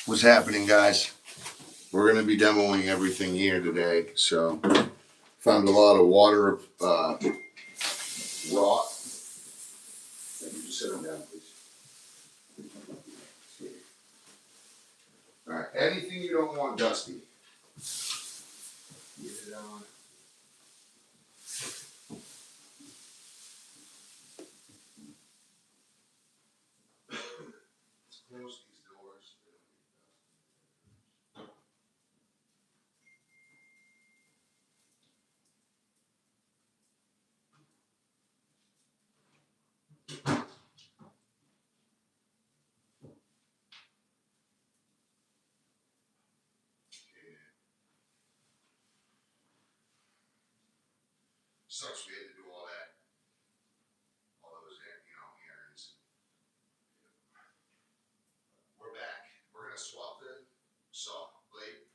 What's happening, guys? We're going to be demoing everything here today. So, found a lot of water rot. Thank you. Just sit them down, please. All right. Anything you don't want dusty, get it on. Close these doors. Sucks we had to do all that, all those, errands. We're back. We're gonna swap the saw blade.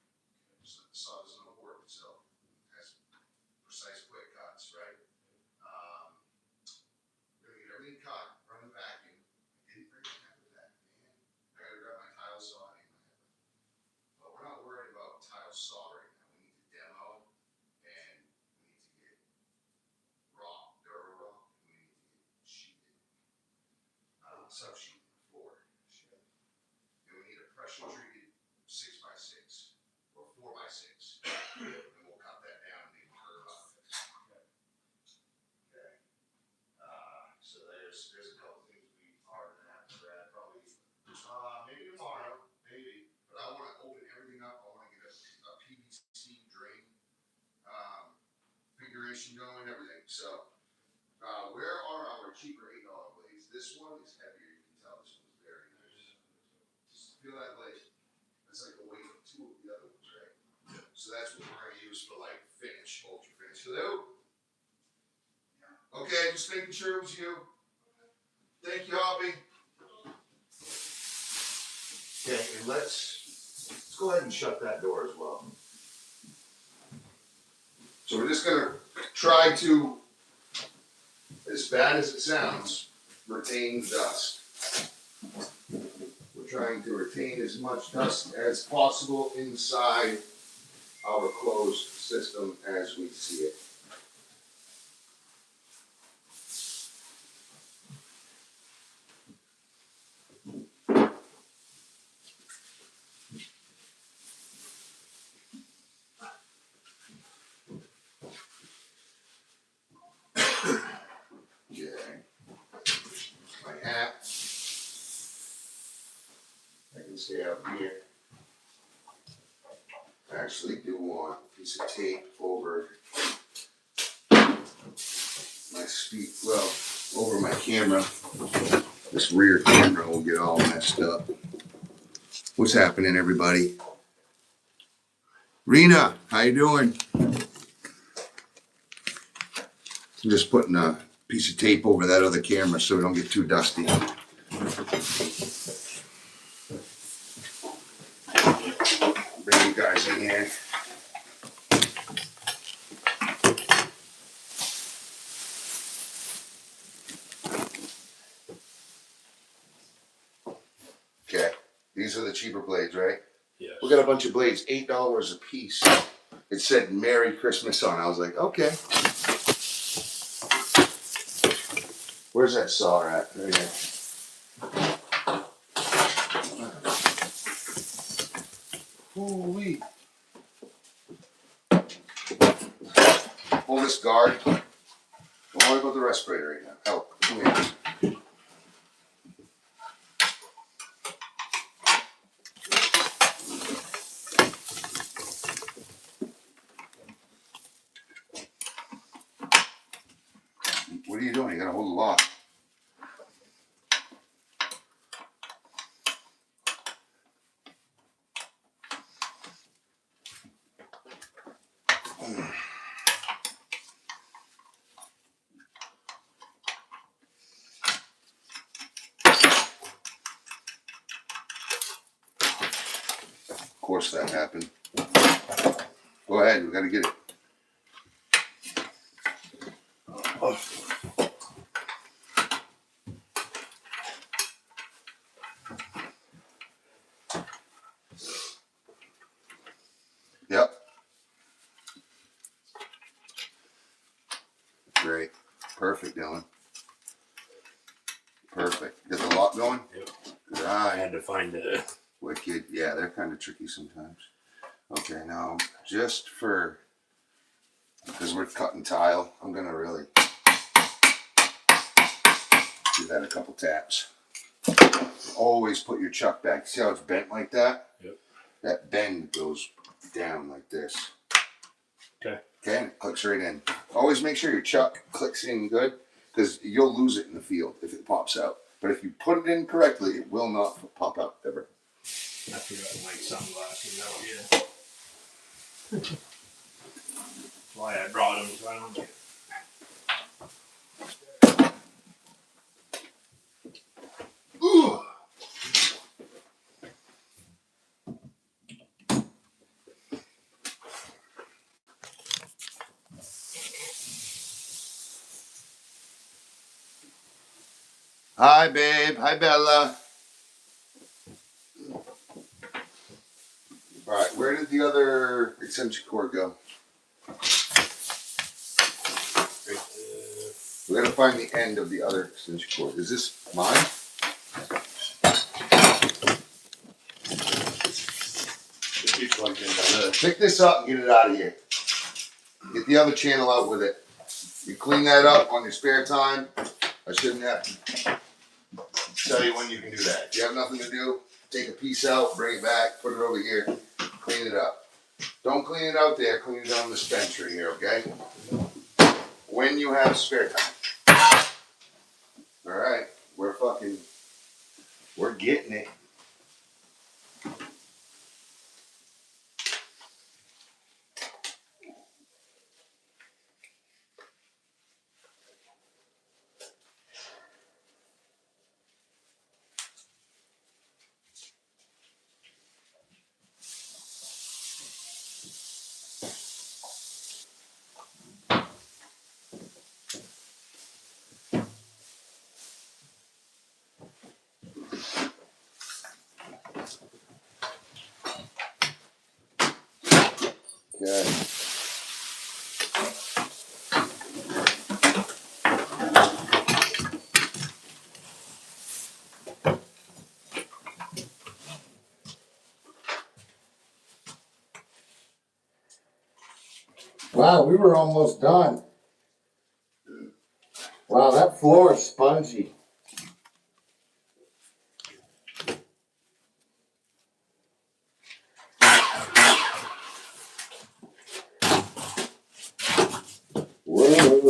So the saw doesn't work itself. It has precise quick cuts, right? We're gonna get everything cut, run the vacuum. I didn't bring it back with that, man. I gotta grab my tile saw and my head. But we're not worried about tile saw right now. We need to demo and we need to get raw, dirt raw, and we need to get sheeted, sub-sheeted floor. And we need a pressure treated 6x6 or 4x6. And we'll cut that down and make curve out of it. Okay. So there's a couple things we are gonna have to grab probably maybe tomorrow, maybe. But I want to open everything up. I want to get a PVC drain configuration going, everything. So where are our cheaper $8 blades? This one is heavier. You can tell this one's very nice. Just feel that blade. That's like the weight of two of the other ones, right? So that's what we're gonna use for like finish, ultra finish. Hello? Okay, just making sure it was you. Thank you, Hobby. Okay, and let's go ahead and shut that door as well. So we're just gonna try to, as bad as it sounds, retain dust. We're trying to retain as much dust as possible inside our closed system as we see it. Okay. My hat. I can stay out here. I actually do want a piece of tape over my speed, well, over my camera. This rear camera will get all messed up. What's happening, everybody? Rena, how you doing? I'm just putting a piece of tape over that other camera so we don't get too dusty. Bring you guys in here. Okay, these are the cheaper blades, right? Yes. We got a bunch of blades, $8 a piece. It said Merry Christmas on it. I was like, okay. Where's that saw at? Right here. Holy. Hold this guard. Don't worry about the respirator right now. Help. Come here. What are you doing? You gotta hold the lock. Of course that happened. Go ahead, we gotta get it. Oh. Dylan. Perfect. Got the lock going? Yep. Good I eye. had to find it. Wicked. Yeah, they're kind of tricky sometimes. Okay, now just for, because we're cutting tile, I'm going to really do that a couple taps. Always put your chuck back. See how it's bent like that? Yep. That bend goes down like this. Okay. Okay, and it clicks right in. Always make sure your chuck clicks in good, because you'll lose it in the field if it pops out. But if you put it in correctly, it will not pop out ever. I forgot my sunglasses out here. That's why I brought them, so I don't get. Ooh. Hi, babe. Hi, Bella. All right, where did the other extension cord go? We gotta find the end of the other extension cord. Is this mine? Should be plugged into Pick this up and get it out of here. Get the other channel out with it. You clean that up on your spare time. I shouldn't have to tell you when you can do that. If you have nothing to do, take a piece out, bring it back, put it over here, clean it up. Don't clean it out there, clean it on this bench right here, okay? When you have spare time. Alright, we're getting it. Okay. Wow, we were almost done. Wow, that floor is spongy. Whoa.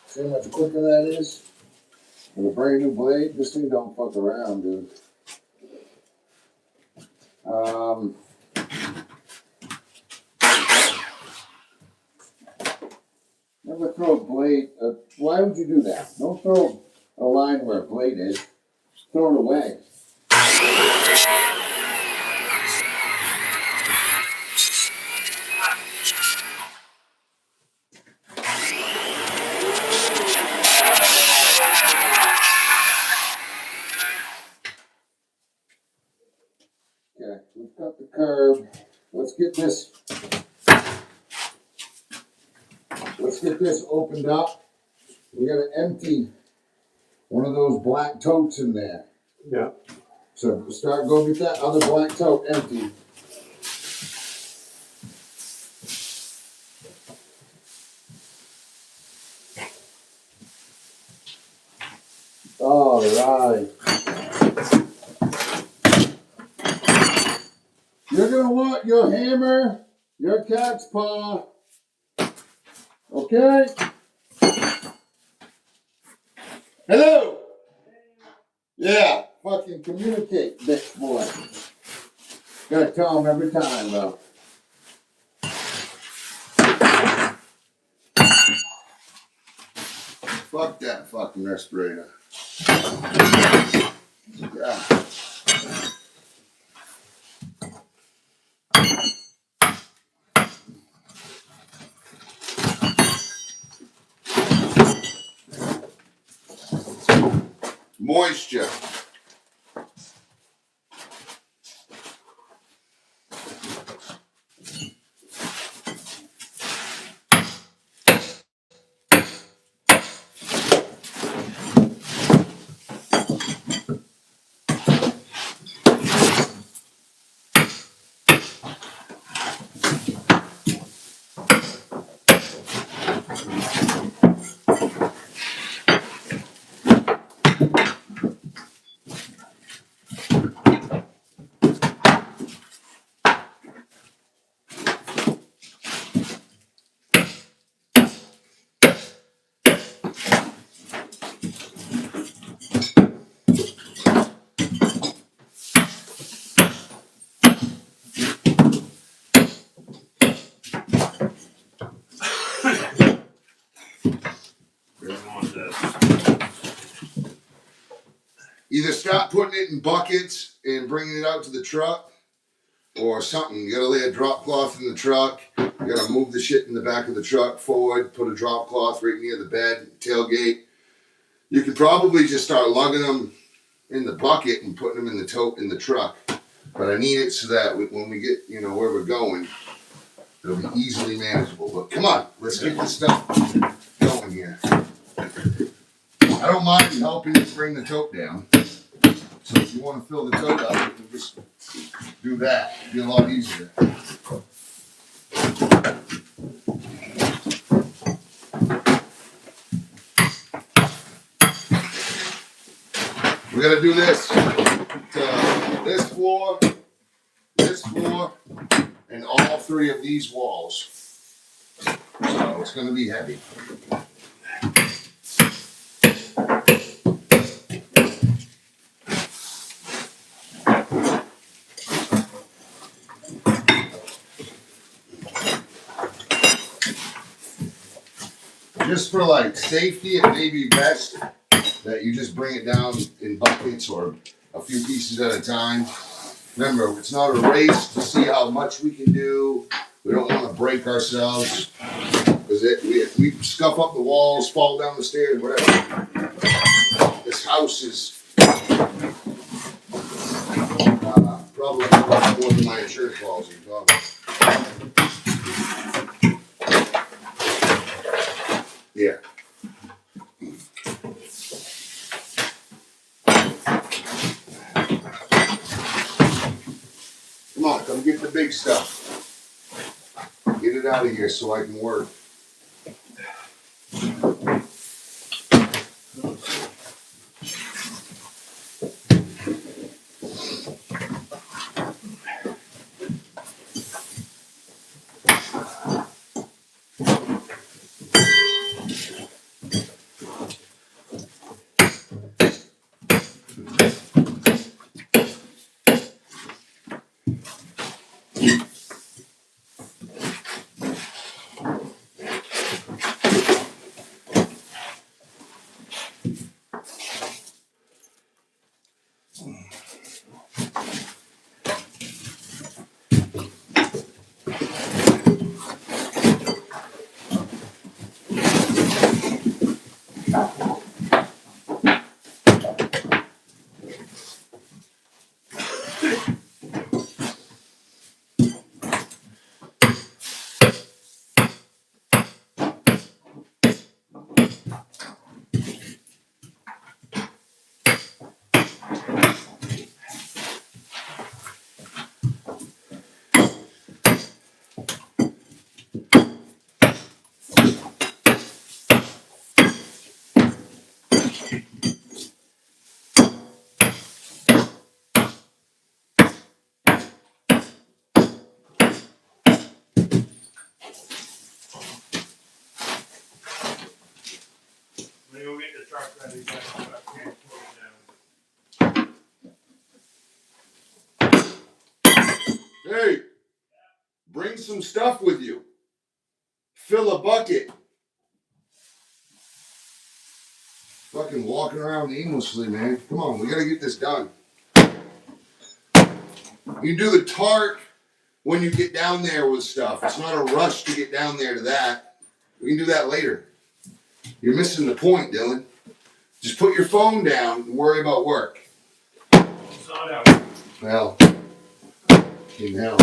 See how much quicker that is? With a brand new blade, this thing don't fuck around, dude. Never throw a blade. Why would you do that? Don't throw a line where a blade is. Throw it away. Okay, we've got the curb. Let's get this. Let's get this opened up. We gotta empty one of those black totes in there. Yeah. So go get that other black tote empty. All right. You're gonna want your hammer, your cat's paw. Okay? Hello! Yeah, fucking communicate, bitch boy. Gotta tell him every time, though. Fuck that fucking respirator. Yeah. moisture. Either stop putting it in buckets and bringing it out to the truck, or something. You gotta lay a drop cloth in the truck. You gotta move the shit in the back of the truck forward, put a drop cloth right near the bed, tailgate. You could probably just start lugging them in the bucket and putting them in the tote in the truck. But I need it so that when we get, where we're going, it'll be easily manageable. But come on, let's get this stuff going here. I don't mind helping you bring the tote down. So if you want to fill the tote up, you can just do that. It'll be a lot easier. We're gonna do this. This floor, and all three of these walls. So it's gonna be heavy. Just for like safety, it may be best that you just bring it down in buckets or a few pieces at a time. Remember, it's not a race to see how much we can do. We don't want to break ourselves because if we scuff up the walls, fall down the stairs, whatever. This house is probably more than my insurance policy. Yeah. Come on, come get the big stuff. Get it out of here so I can work. Hey, bring some stuff with you. Fill a bucket. Fucking walking around aimlessly, man. Come on, we gotta get this done. You do the tarp when you get down there with stuff. It's not a rush to get down there to that. We can do that later. You're missing the point, Dylan. Just put your phone down and worry about work. It's not out. Well, you know.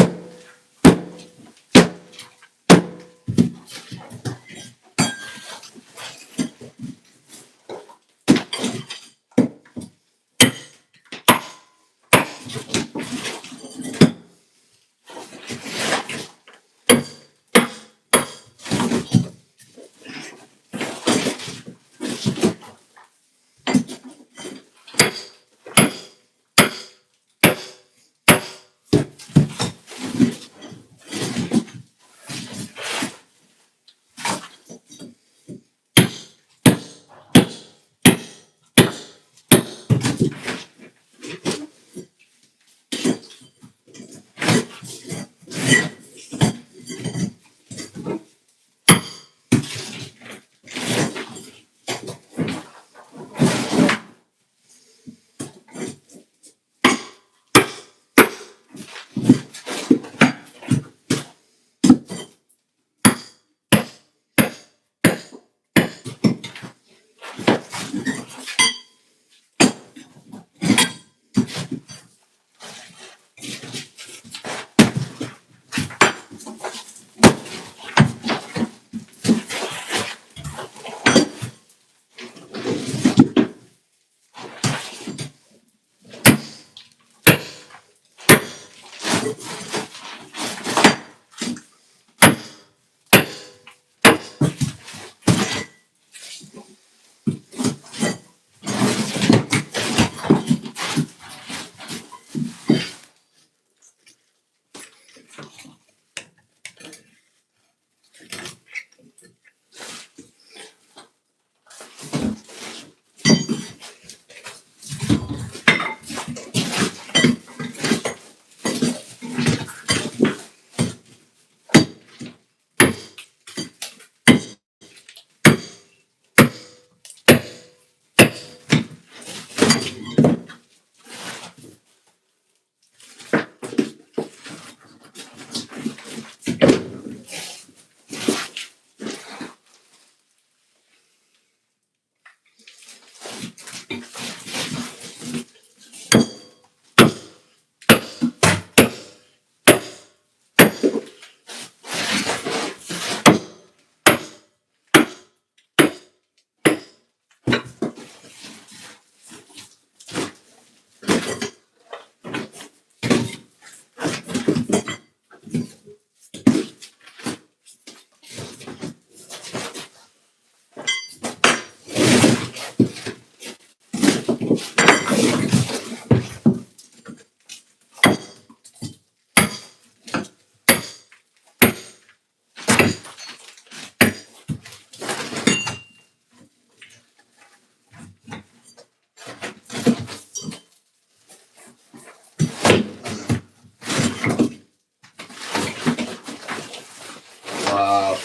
Wow.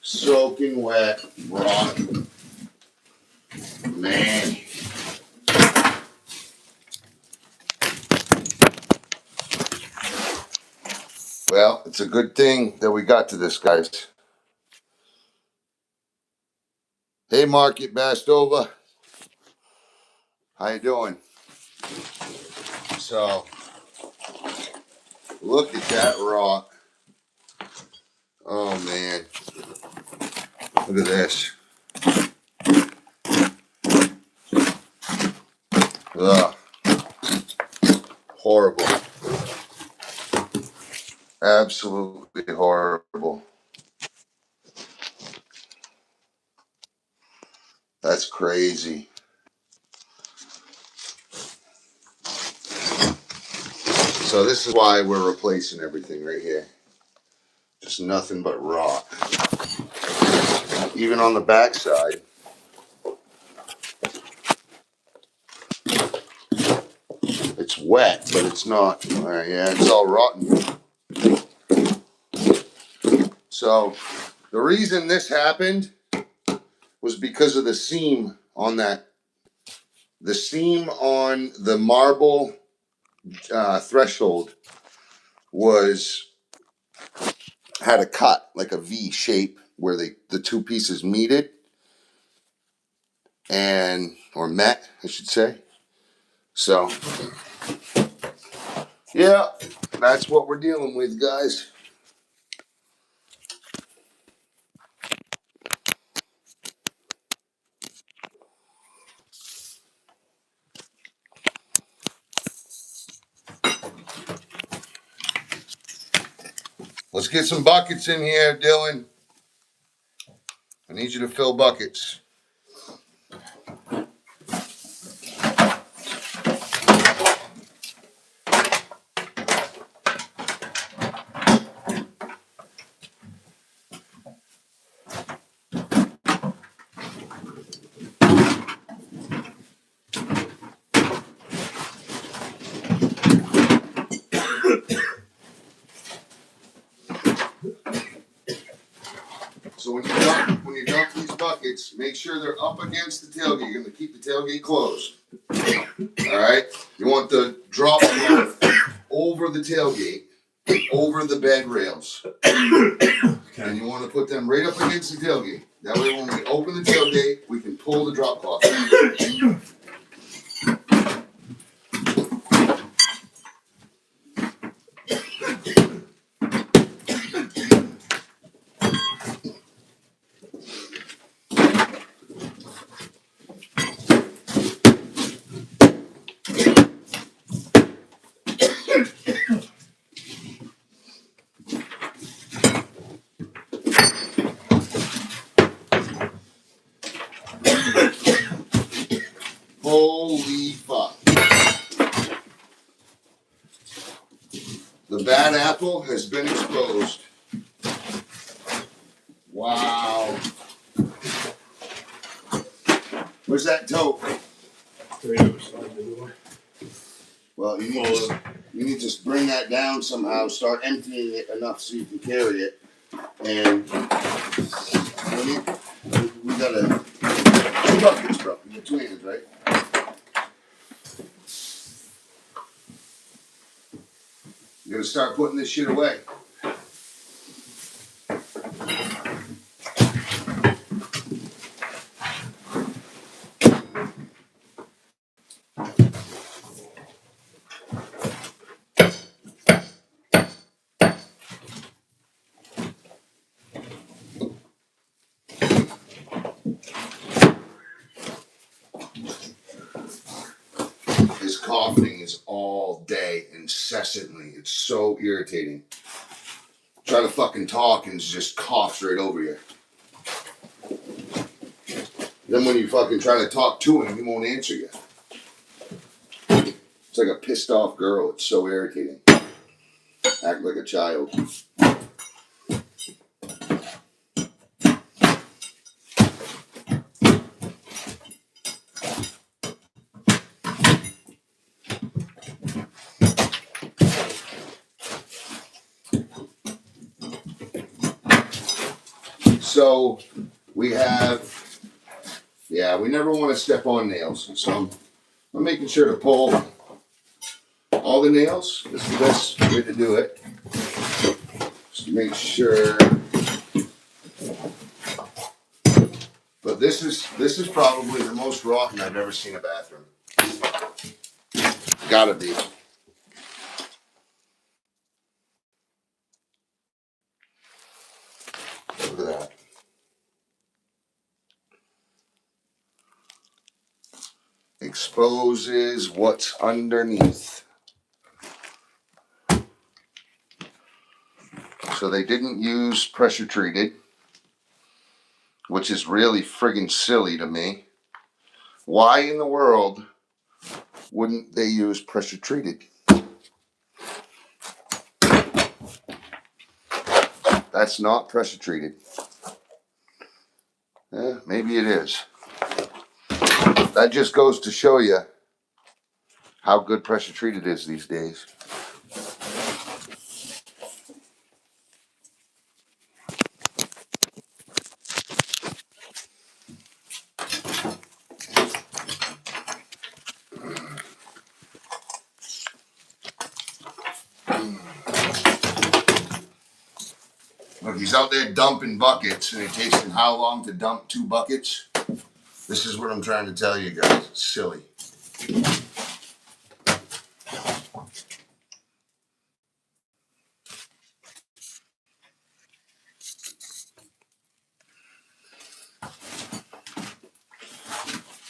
Soaking wet, rock. Man. Well, it's a good thing that we got to this, guys. Hey, Market Bastova. How you doing? So, look at that rock. Oh, man. Look at this. Ugh. Horrible. Absolutely horrible. That's crazy. So this is why we're replacing everything right here. Just nothing but rock. Even on the backside. It's wet, but it's not. Yeah, it's all rotten. So the reason this happened was because of the seam on that. The seam on the marble threshold had a cut, like a V shape, where the two pieces meted. or met, I should say. So, yeah, that's what we're dealing with, guys. Let's get some buckets in here, Dylan. I need you to fill buckets. So when you dump these buckets, make sure they're up against the tailgate. You're going to keep the tailgate closed. All right. You want the drop cloth over the tailgate, over the bed rails, and you want to put them right up against the tailgate. That way, when we open the tailgate, we can pull the drop cloth out. Holy fuck. The bad apple has been exposed. Wow. Where's that tote? Well, you need to bring that down somehow, start emptying it enough so you can carry it. And we got 2 buckets, bro. You got 2 hands, right? You gotta start putting this shit away. His coughing is all day, incessantly. It's so irritating. Try to fucking talk and just coughs right over you. Then when you fucking try to talk to him, he won't answer you. It's like a pissed off girl. It's so irritating. Act like a child. So we have, we never want to step on nails. So I'm making sure to pull all the nails. This is the best way to do it. Just to make sure. But this is probably the most rotten I've ever seen a bathroom. Gotta be. Look at that. Exposes what's underneath. So they didn't use pressure treated, which is really friggin' silly to me. Why in the world wouldn't they use pressure treated? That's not pressure treated. Maybe it is. That just goes to show you how good pressure treated is these days. Look, he's out there dumping buckets, and it takes him how long to dump 2 buckets? This is what I'm trying to tell you guys. It's silly.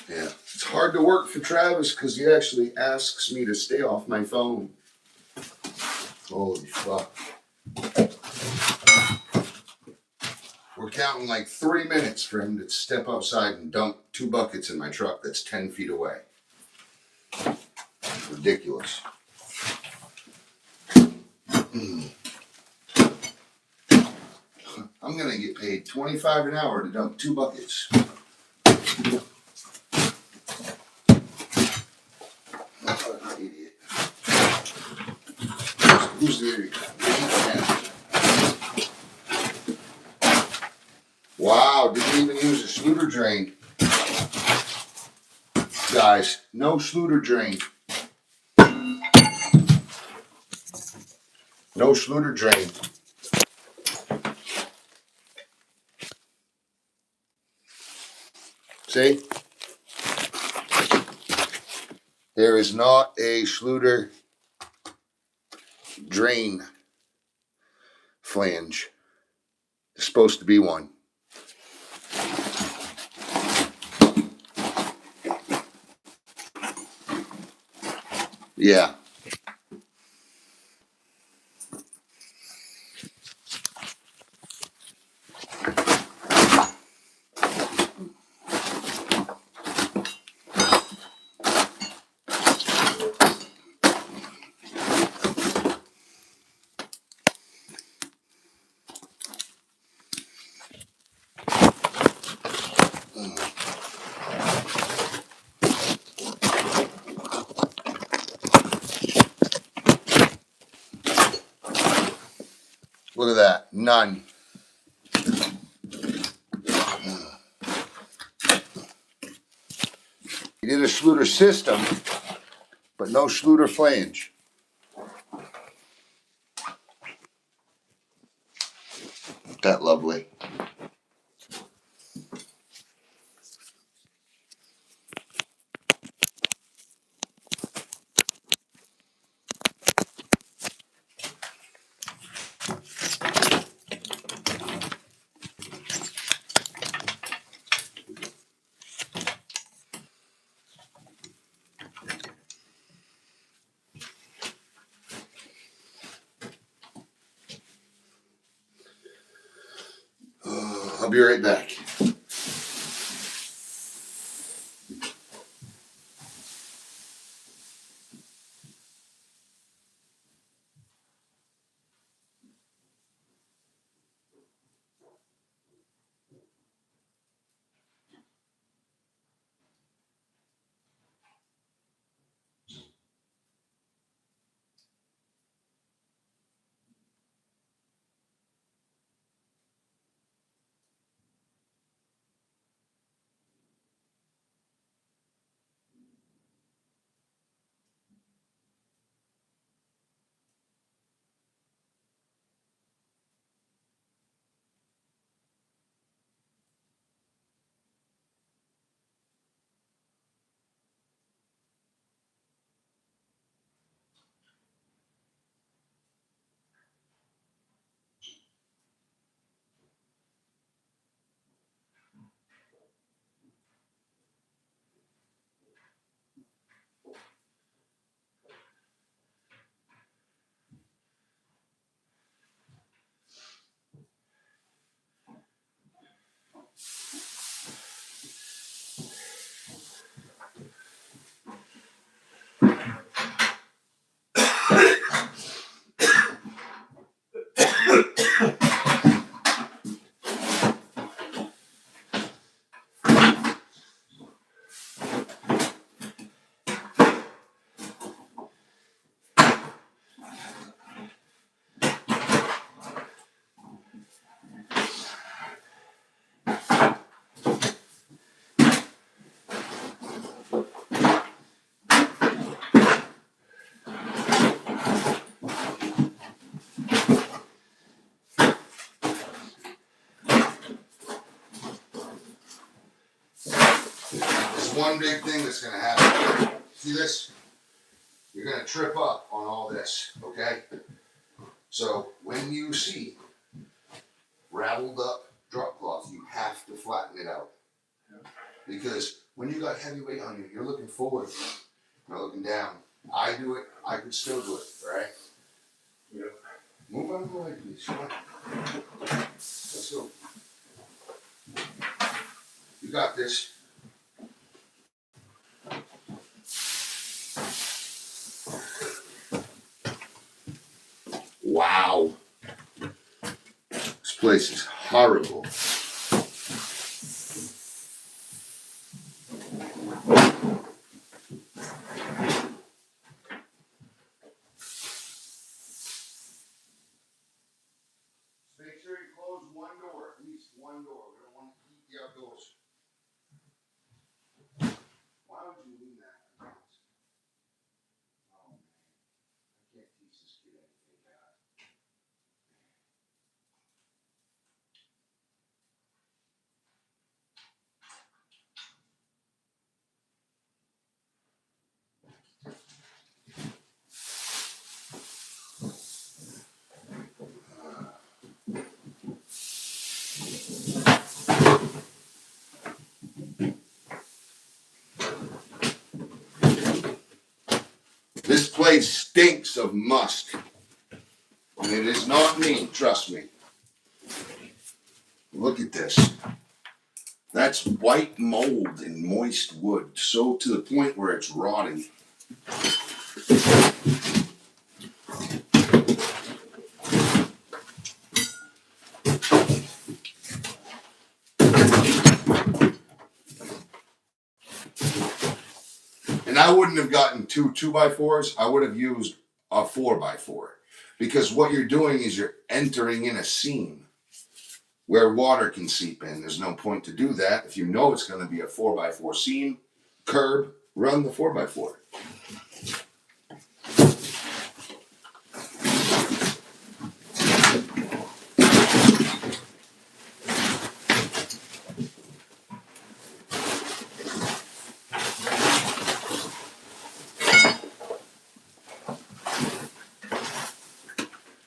Yeah, it's hard to work for Travis because he actually asks me to stay off my phone. Holy fuck. We're counting like 3 minutes for him to step outside and dump 2 buckets in my truck that's 10 feet away. Ridiculous. I'm gonna get paid $25 an hour to dump 2 buckets. Idiot. Who's the idiot? Wow, didn't even use a Schlicker drain. Guys, no Schlicker drain. No Schlicker drain. See? There is not a Schlicker drain flange. There's supposed to be one. Yeah. Look at that. None. He did a Schlicker system, but no Schlicker flange. That lovely. I'll be right back. one big thing that's gonna happen. See this? You're gonna trip up on all this, okay? So when you see raveled up drop cloth, you have to flatten it out. Because when you got heavy weight on you, you're looking forward, not looking down. I do it, I could still do it, right? Yep. Move out of the way, please. Come on. Let's go. You got this. Wow. This place is horrible. Make sure you close one door, at least one door. We don't want to keep the outdoors. Why would you leave that? Oh man, I can't teach this kid anything bad. This place stinks of must. And it is not me, trust me. Look at this. That's white mold and moist wood, so to the point where it's rotting. And I wouldn't have gotten two 2x4s, I would have used a 4x4. Because what you're doing is you're entering in a seam where water can seep in. There's no point to do that. If you know it's going to be a 4x4 seam, curb, run the 4x4.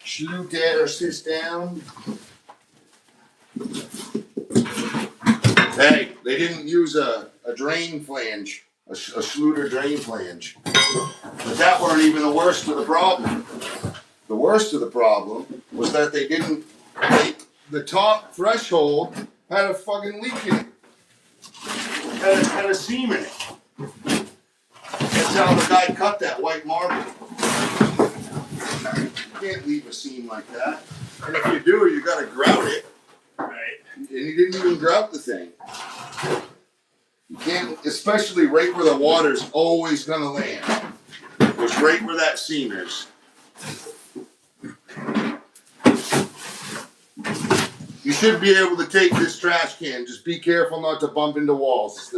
Schlicker, sit down. Hey, they didn't use a drain flange, a Schlicker drain flange. But that weren't even the worst of the problem. The worst of the problem was that they didn't, the top threshold had a fucking leak in it. Had a seam in it. That's how the guy cut that white marble. You can't leave a seam like that. And if you do, you gotta grout it. Right. And he didn't even grout the thing. You can't, especially right where the water's always gonna land. It was right where that seam is. You should be able to take this trash can. Just be careful not to bump into walls.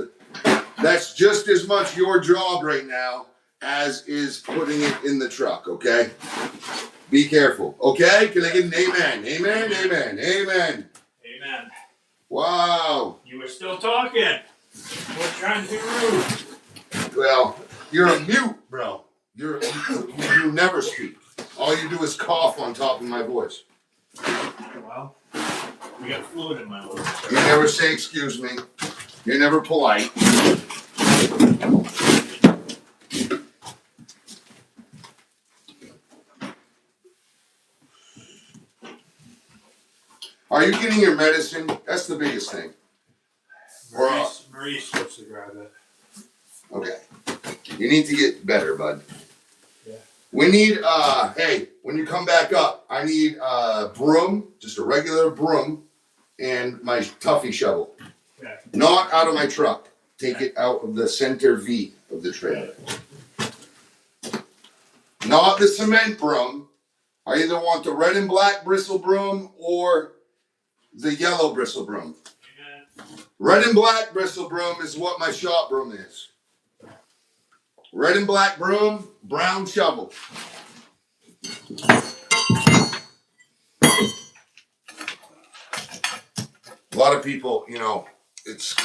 That's just as much your job right now as is putting it in the truck, okay? Be careful, okay? Can I get an amen? Amen, amen, amen. Amen. Wow. You were still talking. We're trying to be rude. Well, you're a mute, bro. You never speak. All you do is cough on top of my voice. Well, we got fluid in my voice. You never say excuse me. You're never polite. Are you getting your medicine? That's the biggest thing. Marie's supposed to grab it. Okay. You need to get better, bud. Yeah. We need, hey, when you come back up, I need a broom, just a regular broom, and my Tuffy shovel. Yeah. Not out of my truck. Take it out of the center V of the trailer. Not the cement broom. I either want the red and black bristle broom or the yellow bristle broom. Yeah. Red and black bristle broom is what my shop broom is. Red and black broom, brown shovel. A lot of people, you know, it's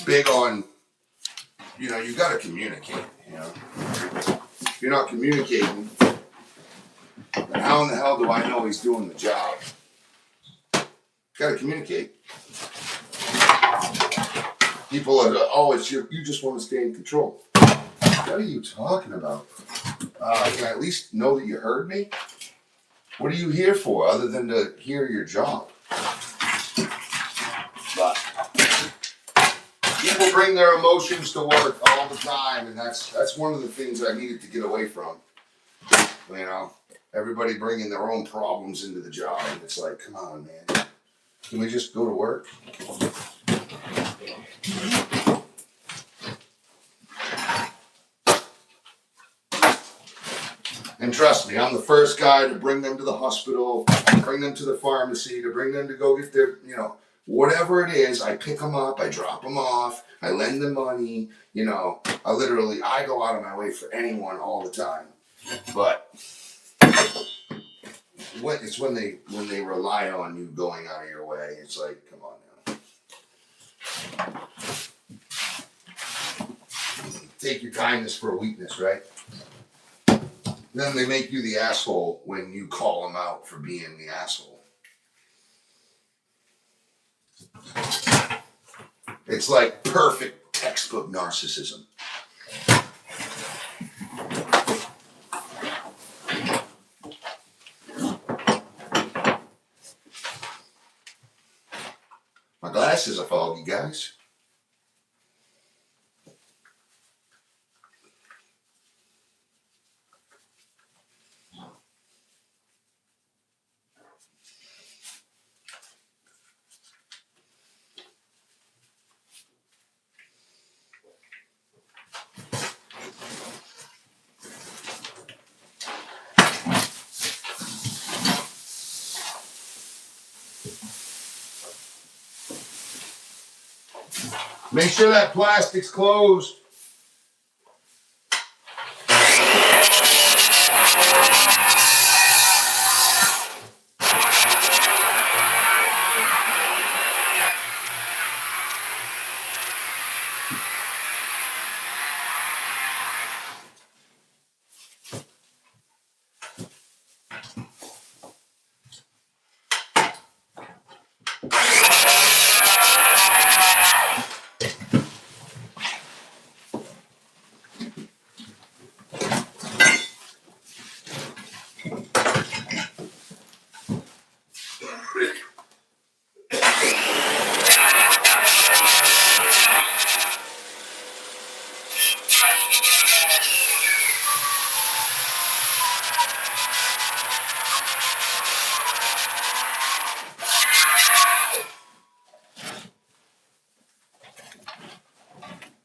big on you know, you gotta communicate, you know. If you're not communicating, then how in the hell do I know he's doing the job? Gotta communicate. People are, oh, it's you just want to stay in control. What are you talking about? Can I at least know that you heard me? What are you here for other than to hear your job? But people bring their emotions to work all the time, and that's one of the things I needed to get away from. You know, everybody bringing their own problems into the job, and it's like, come on, man, can we just go to work? And trust me, I'm the first guy to bring them to the hospital, bring them to the pharmacy, to bring them to go get their, you know, whatever it is. I pick them up, I drop them off, I lend them money, you know, I go out of my way for anyone all the time. But it's when they rely on you going out of your way, it's like, come on now. Take your kindness for a weakness, right? Then they make you the asshole when you call them out for being the asshole. It's like perfect textbook narcissism. My glasses are foggy, guys. Make sure that plastic's closed.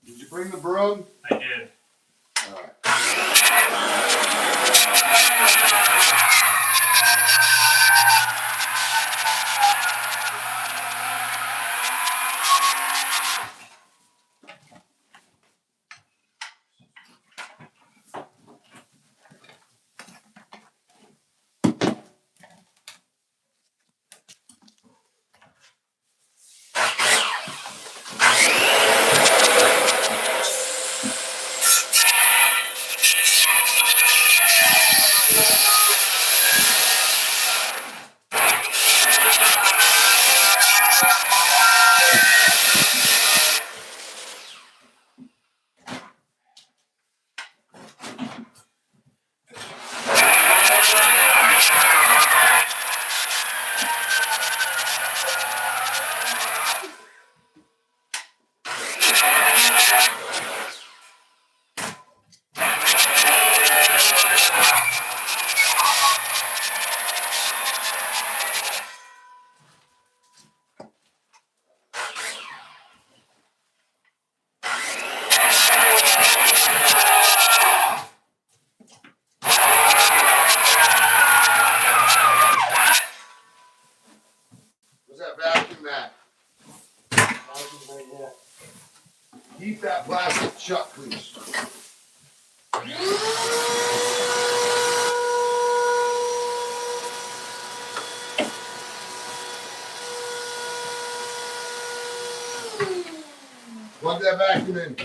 Did you bring the broom? I did. All right. Where's that vacuum at? Keep that plastic shut, please. Plug that vacuum in.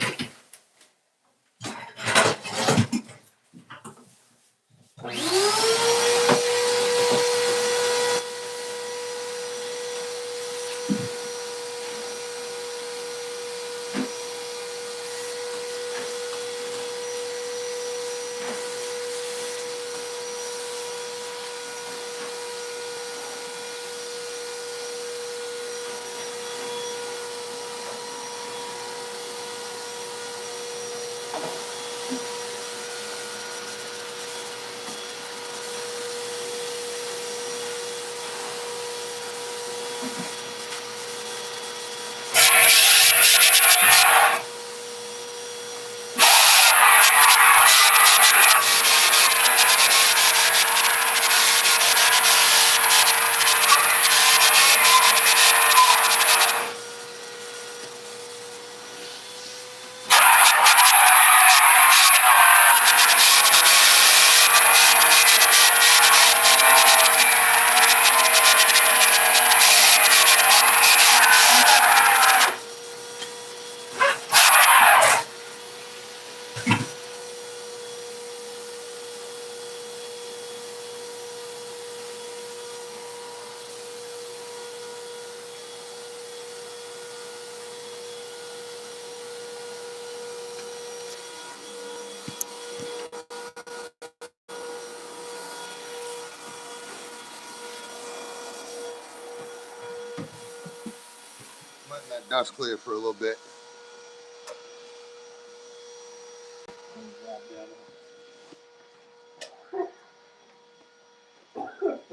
Letting that dust clear for a little bit.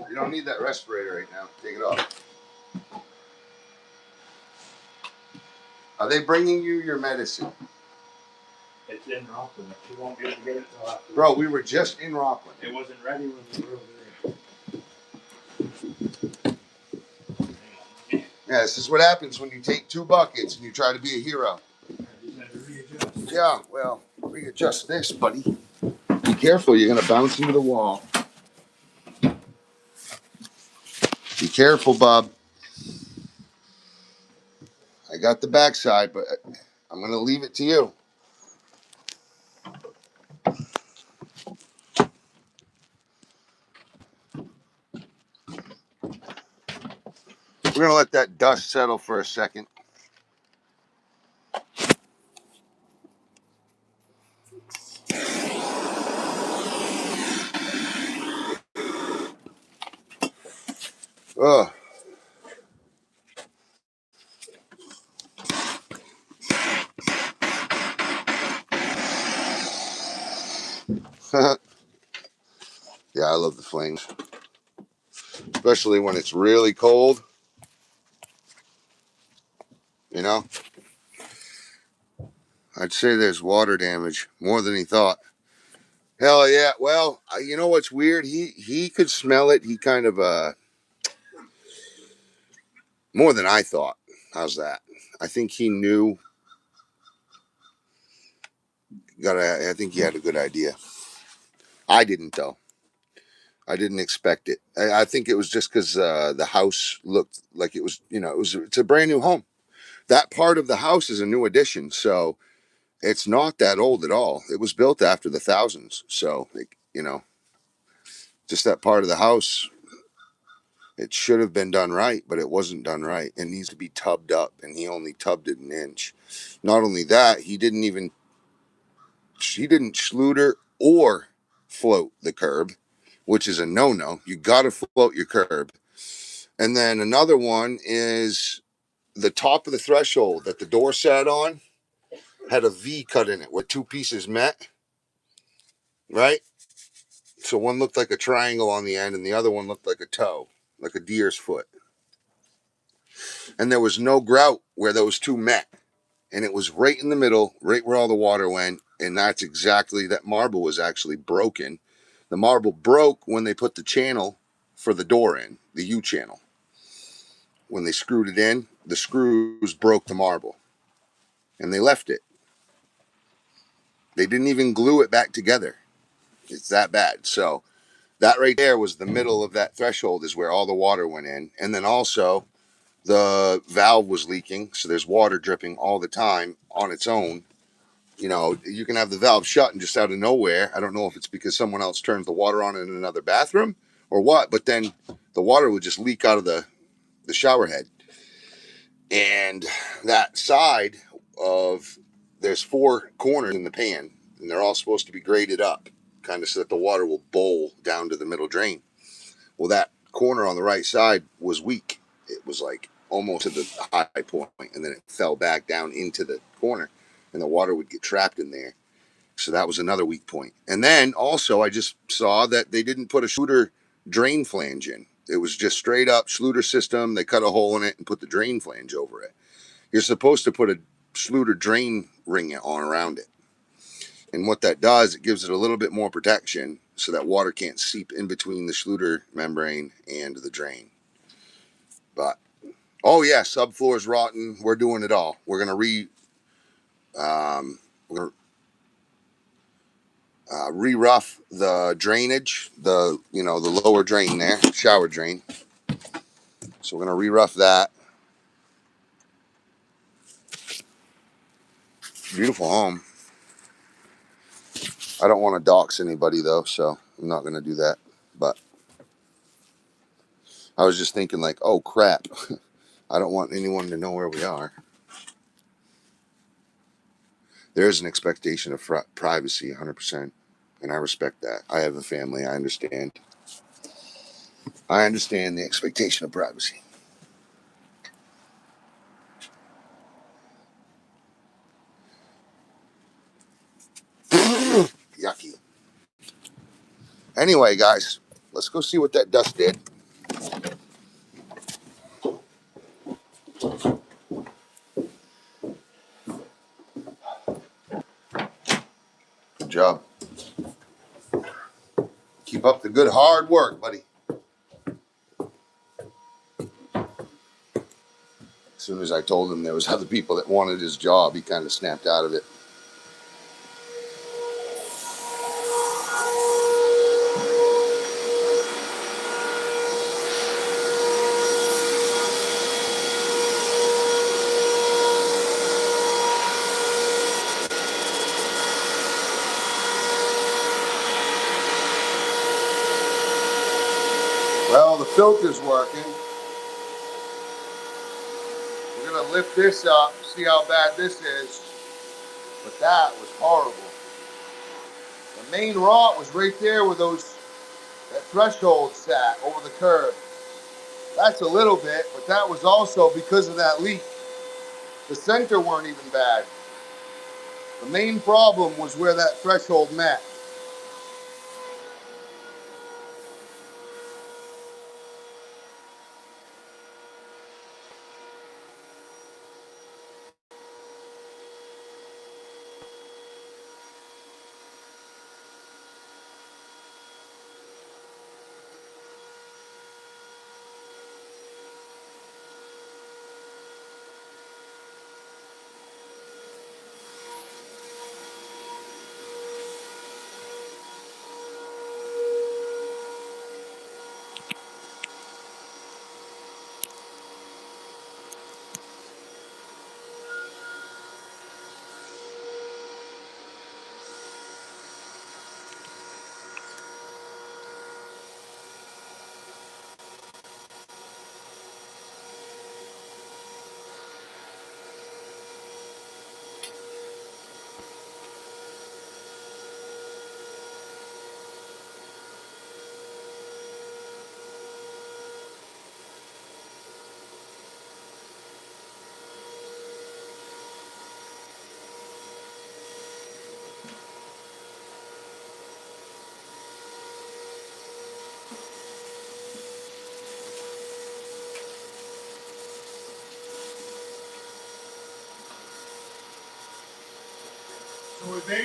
You don't need that respirator right now. Take it off. Are they bringing you your medicine? It's in Rockland. She won't be able to get it till after. Bro, we were just in Rockland. It wasn't ready when we were over there. Yeah, this is what happens when you take 2 buckets and you try to be a hero. I just had to readjust. Yeah, well, readjust this, buddy. Be careful, you're gonna bounce into the wall. Be careful, Bob. I got the backside, but I'm gonna leave it to you. We're gonna let that dust settle for a second. Ugh. Yeah, I love the flames, especially when it's really cold. You know, I'd say there's water damage more than he thought. Hell yeah. Well, you know what's weird? He could smell it. He kind of more than I thought. How's that? I think he knew. I think he had a good idea. I didn't though. I didn't expect it. I think it was just because the house looked like it was. It's a brand new home. That part of the house is a new addition, so it's not that old at all. It was built after the thousands, so just that part of the house. It should have been done right, but it wasn't done right. It needs to be tubbed up, and he only tubbed it an inch. Not only that, he didn't schluter or float the curb, which is a no-no. You got to float your curb. And then another one is the top of the threshold that the door sat on had a V cut in it where 2 pieces met, right? So one looked like a triangle on the end, and the other one looked like a toe, like a deer's foot. And there was no grout where those 2 met. And it was right in the middle, right where all the water went. And that marble was actually broken. The marble broke when they put the channel for the door in, the U channel. When they screwed it in, the screws broke the marble. And they left it. They didn't even glue it back together. It's that bad. So that right there was the middle of that threshold is where all the water went in. And then also the valve was leaking. So there's water dripping all the time on its own. You can have the valve shut and just out of nowhere. I don't know if it's because someone else turns the water on in another bathroom or what, but then the water would just leak out of the shower head. And that side there's 4 corners in the pan, and they're all supposed to be graded up, kind of so that the water will bowl down to the middle drain. Well, that corner on the right side was weak. It was like almost to the high point, and then it fell back down into the corner, and the water would get trapped in there. So that was another weak point. And then also, I just saw that they didn't put a shooter drain flange in. It was just straight up Schluter system. They cut a hole in it and put the drain flange over it. You're supposed to put a Schluter drain ring on around it. And what that does, it gives it a little bit more protection so that water can't seep in between the Schluter membrane and the drain. But, oh yeah, subfloor is rotten. We're doing it all. We're going to re-rough the drainage, the lower drain there, shower drain. So we're going to re-rough that. Beautiful home. I don't want to dox anybody though, so I'm not going to do that. But I was just thinking like, oh crap, I don't want anyone to know where we are. There's an expectation of privacy, 100%, and I respect that. I have a family. I understand. I understand the expectation of privacy. Yucky. Anyway, guys, let's go see what that dust did. Good job. Keep up the good hard work, buddy. As soon as I told him there was other people that wanted his job, he kind of snapped out of it. Well, the filter's working. We're going to lift this up, see how bad this is. But that was horrible. The main rot was right there where that threshold sat over the curb. That's a little bit, but that was also because of that leak. The center weren't even bad. The main problem was where that threshold met.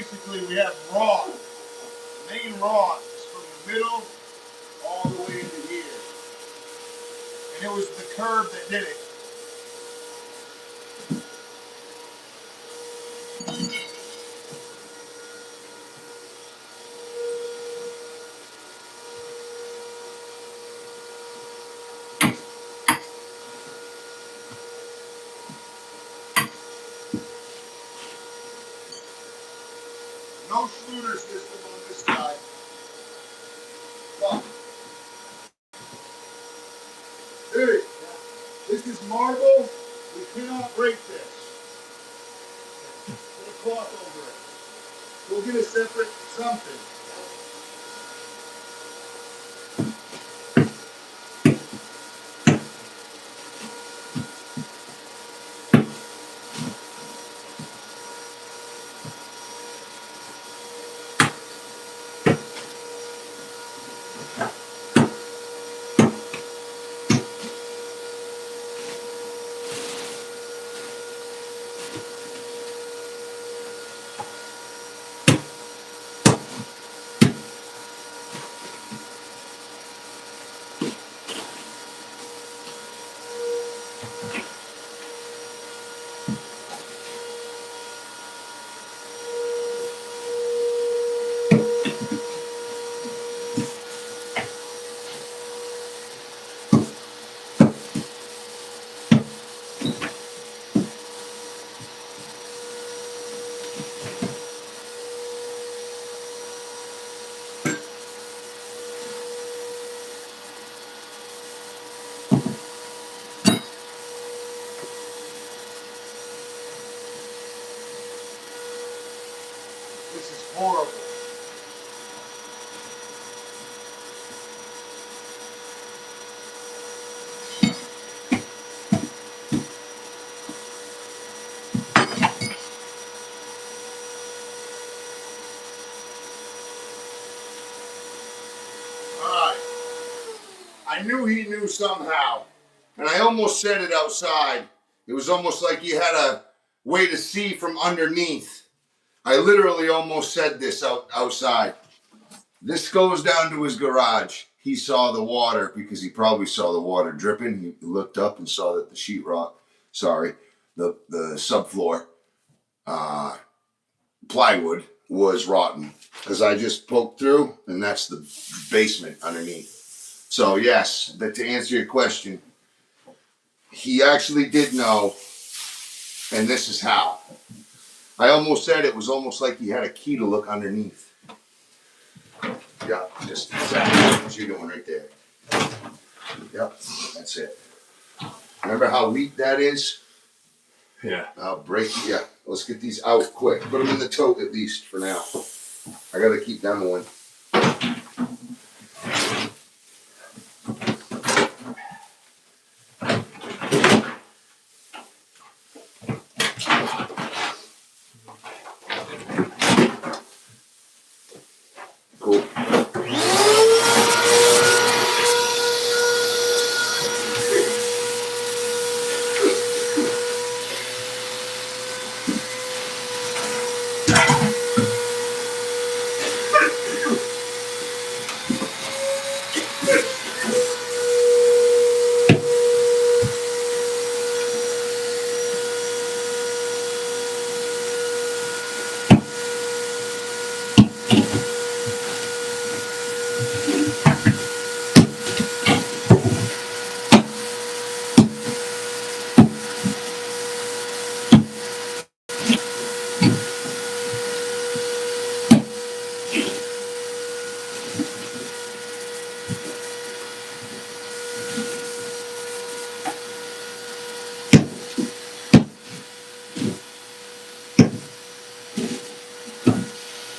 So we have rot. The main rot is from the middle all the way into here. And it was the curb that did it. No Schluter system on this side. But, dude, this is marble. We cannot break this. Put a cloth over it. We'll get a separate something. Horrible. Alright. I knew he knew somehow. And I almost said it outside. It was almost like you had a way to see from underneath. I literally almost said this outside. This goes down to his garage. He saw the water because he probably saw the water dripping. He looked up and saw that the sheetrock, the subfloor plywood was rotten because I just poked through and that's the basement underneath. So yes, to answer your question, he actually did know, and this is how. I almost said it was almost like he had a key to look underneath. Yeah, just exactly what you're doing right there. Yep, that's it. Remember how weak that is? Yeah. I'll break. Yeah, let's get these out quick. Put them in the tote at least for now. I gotta keep demoing. Cool.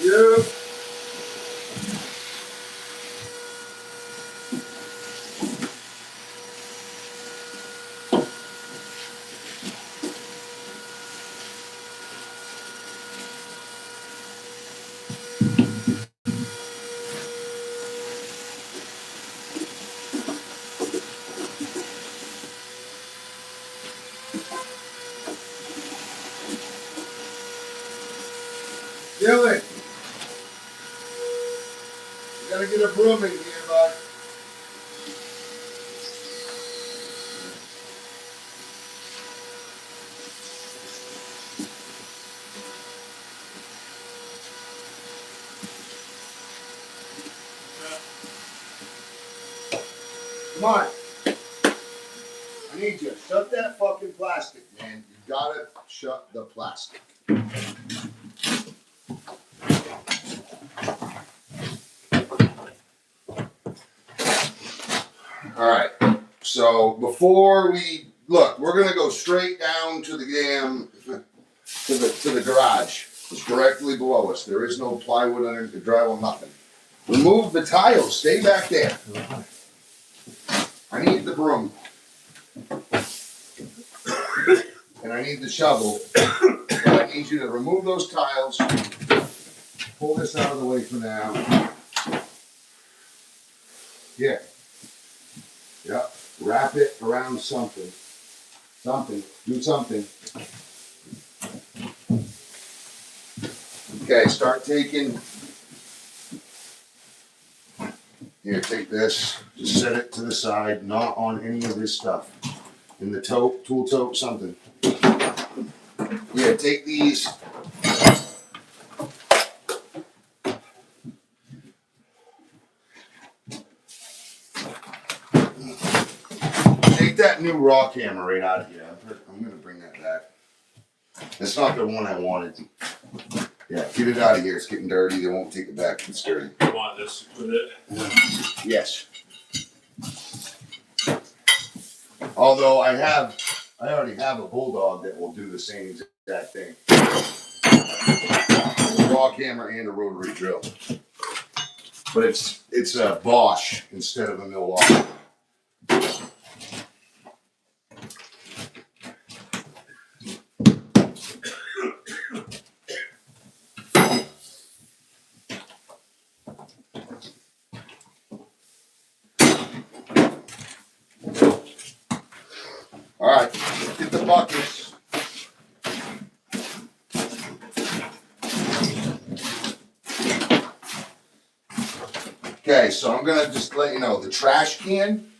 Yeah. Dylan, you gotta get a broom in here, bud. Come on. I need you. Shut that fucking plastic, man. You gotta shut the plastic. Alright. So before we look, we're gonna go straight down to the damn to the garage. It's directly below us. There is no plywood under the drywall, nothing. Remove the tiles. Stay back there. I need the broom. And I need the shovel. And I need you to remove those tiles. Pull this out of the way for now. Here. Yep. Wrap it around something. Something. Do something. Okay, start taking. Here, take this. Just set it to the side, not on any of this stuff. In the tote, tool tote, something. Yeah, take these. Take that new rock hammer right out of here. I'm gonna bring that back. It's not the one I wanted. Yeah, get it out of here. It's getting dirty. They won't take it back. It's dirty. You want this with it? Yes. Although I already have a bulldog that will do the same exact thing. rock hammer and a rotary drill. But it's a Bosch instead of a Milwaukee. All right, get the buckets. Okay, so I'm gonna just let you know, the trash can,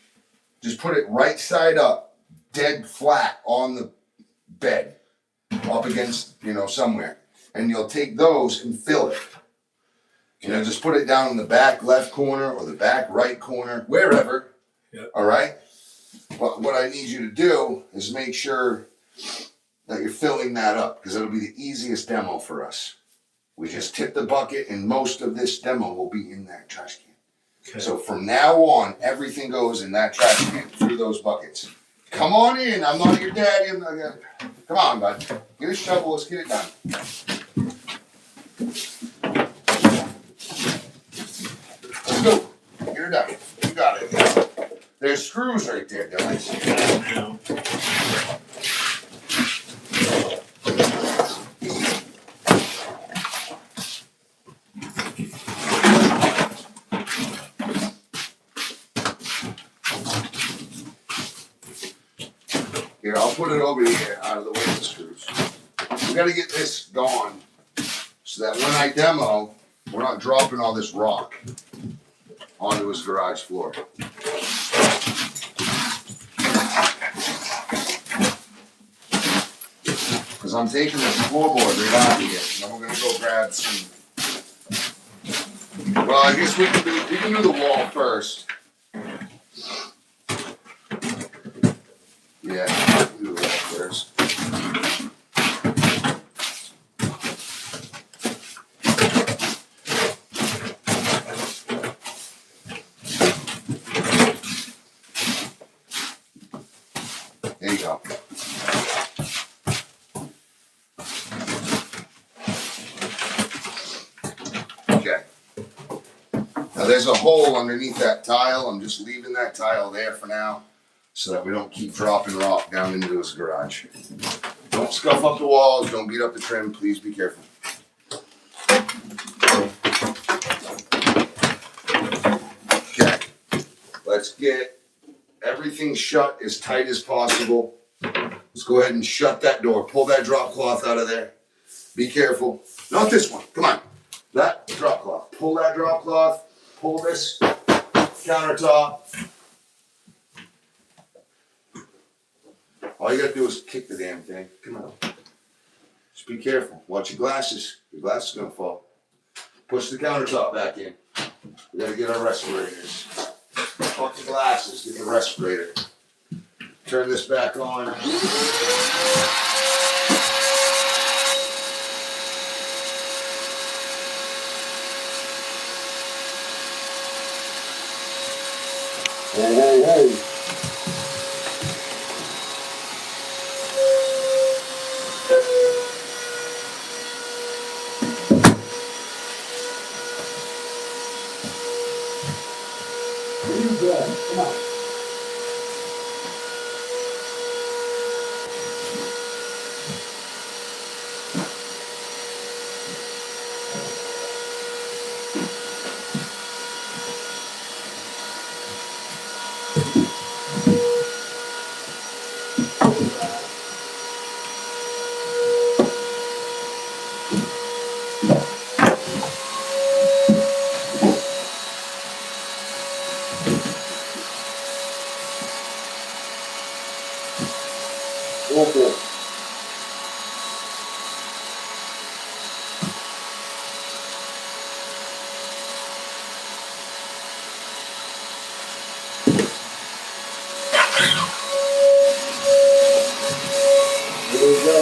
just put it right side up, dead flat on the bed, up against, somewhere. And you'll take those and fill it. Just put it down in the back left corner or the back right corner, wherever. Yep. All right? But what I need you to do is make sure that you're filling that up, because it'll be the easiest demo for us. We just tip the bucket, and most of this demo will be in that trash can. Okay. So from now on, everything goes in that trash can through those buckets. Come on in. I'm not your daddy. Come on, bud. Get a shovel. Let's get it done. Let's go. Get her done. You got it. There's screws right there, Dylan. Now. Here, I'll put it over here out of the way of the screws. We got to get this gone so that when I demo, we're not dropping all this rock onto his garage floor. Because I'm taking this floorboard right out of here, and then we're going to go grab some. Well, I guess we can do the wall first. Yeah, we do the wall first. There you go. Okay. Now there's a hole underneath that tile. I'm just leaving that tile there for now so that we don't keep dropping rock down into his garage. Don't scuff up the walls. Don't beat up the trim. Please be careful. Okay. Let's get everything shut as tight as possible. Let's go ahead and shut that door. Pull that drop cloth out of there. Be careful. Not this one. Come on. That drop cloth. Pull that drop cloth. Pull this countertop. All you gotta do is kick the damn thing. Come on. Just be careful. Watch your glasses. Your glasses are gonna fall. Push the countertop back in. We gotta get our respirators. Fuck the glasses. Get the respirator. Turn this back on. Whoa, whoa, whoa. Come on. Okay. Here we go.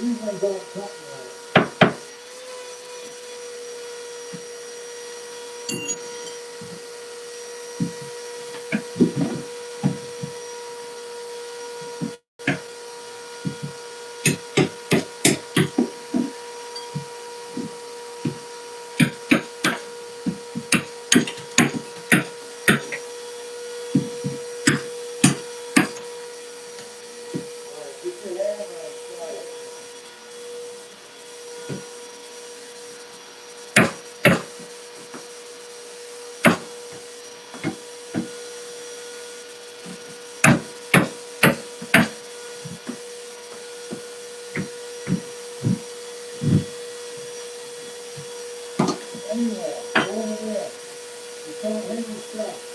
These ones don't cut right. Alright, get your hand on the side. Anyway, go over there. You can't hit your stuff.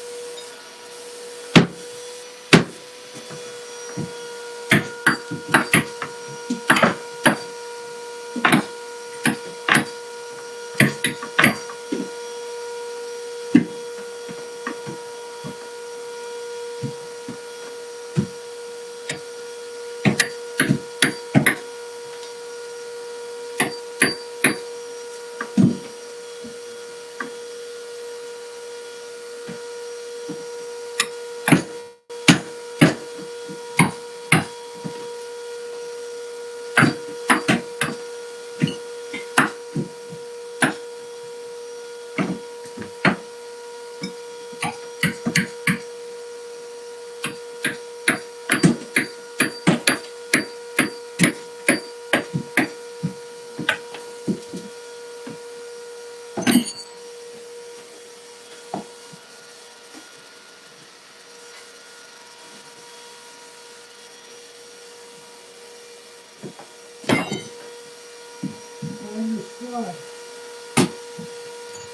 Find your stud.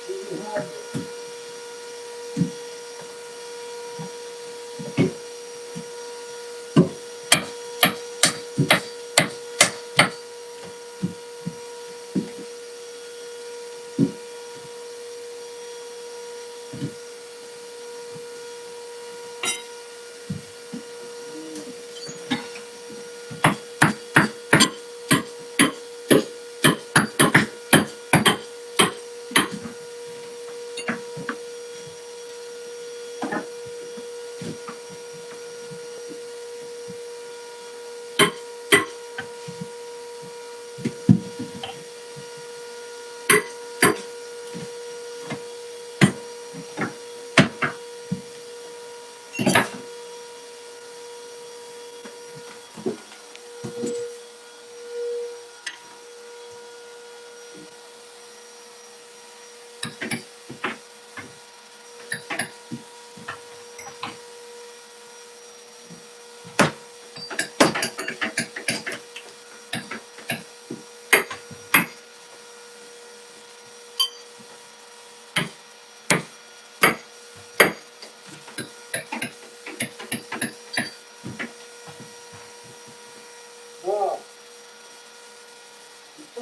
Get behind it.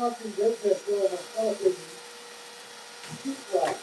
fucking good this little fucking sheet rock.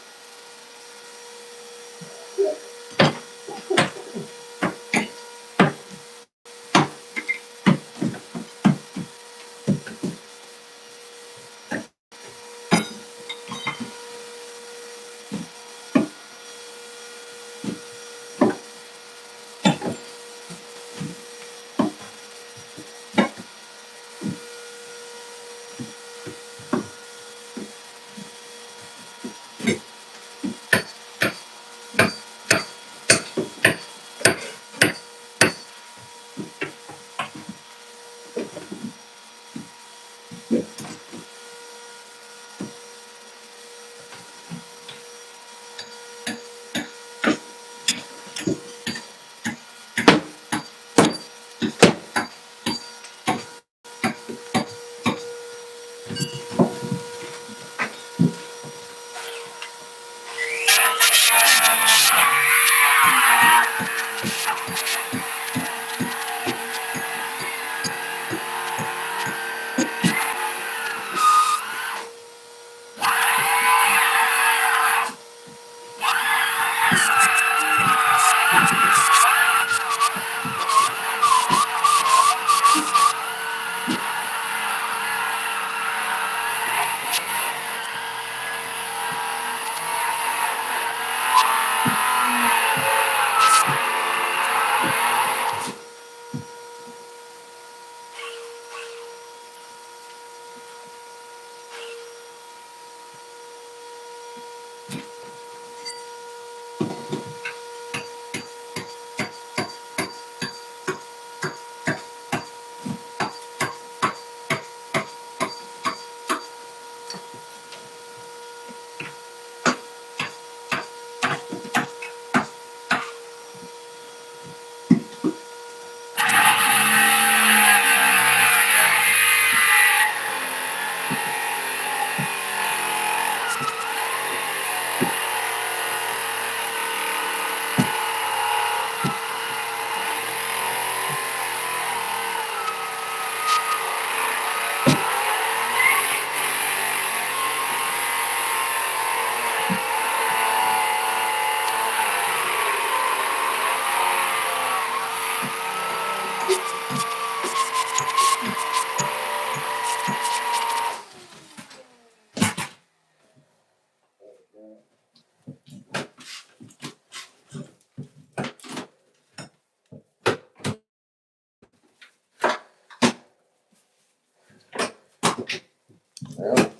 Well,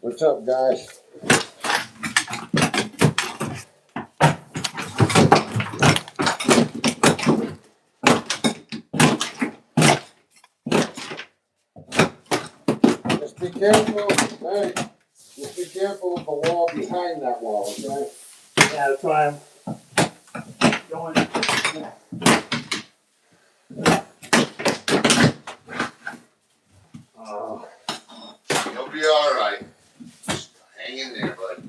what's up, guys? Just be careful, hey, just be careful of the wall behind that wall, okay? Yeah, that's why I'm going. Oh, You'll be all right. Just hang in there, bud.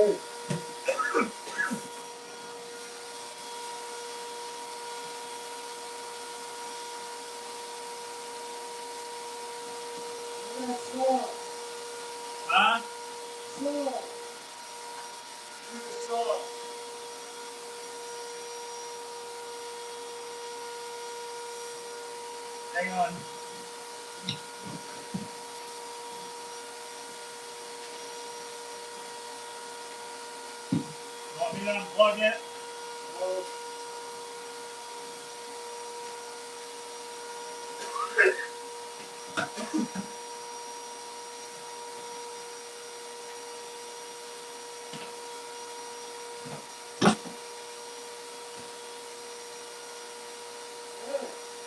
Hey. Yeah, slow. Huh? Slow. Slow. Hang on. Want me to unplug it? No.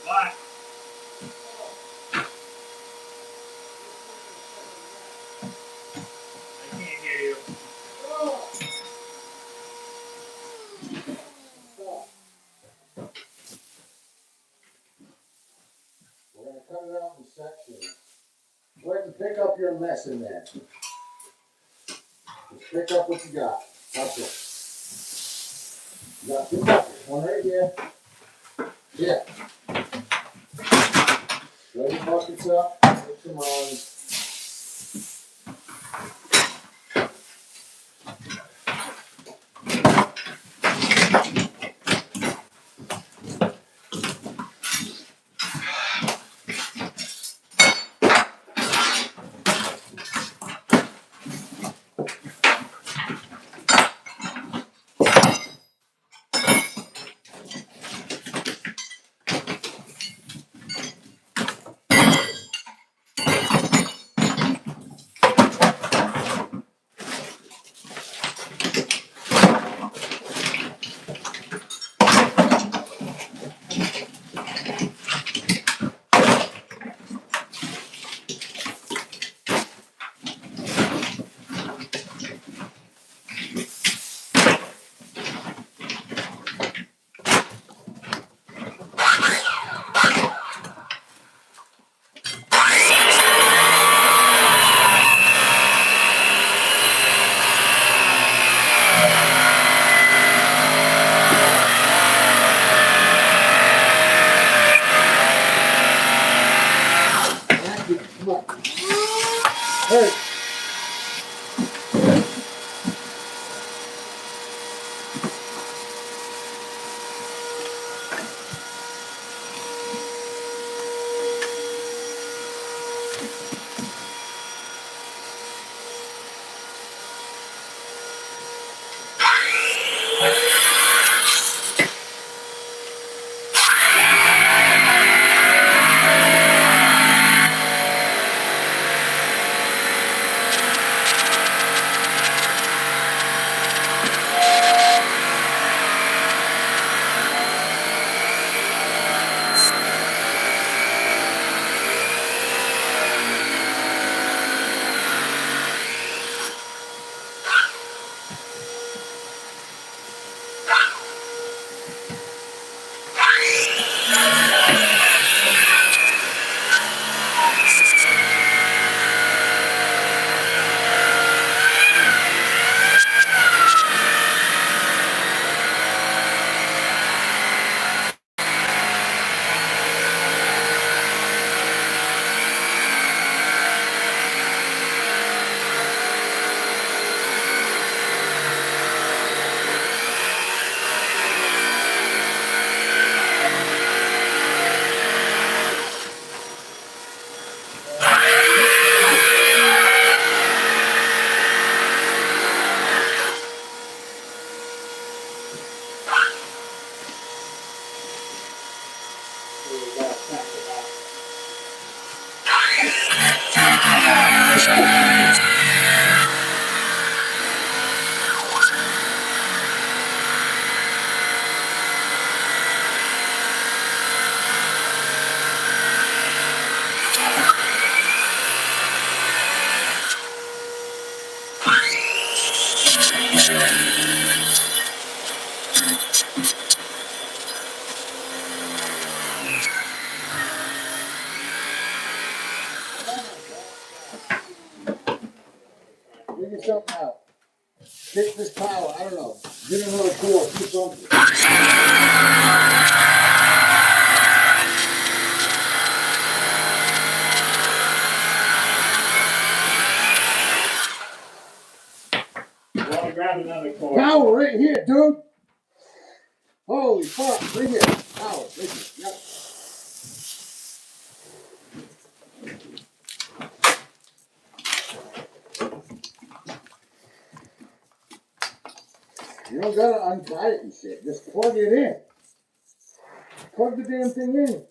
What? I can't hear you. We're gonna cut it out in sections. Go ahead and pick up your mess in there. Just pick up what you got. That's it. You got two buckets, one right here. Yeah. Load your buckets up, put them on. Thank you. Come on. Hey. Figure something out. fix this power, I don't know. Get another cord, do something. Well, grab another cord. Power right here, dude. Holy fuck, right here. Power, right here. Yep. You don't gotta untie it and shit. Just plug it in. Plug the damn thing in.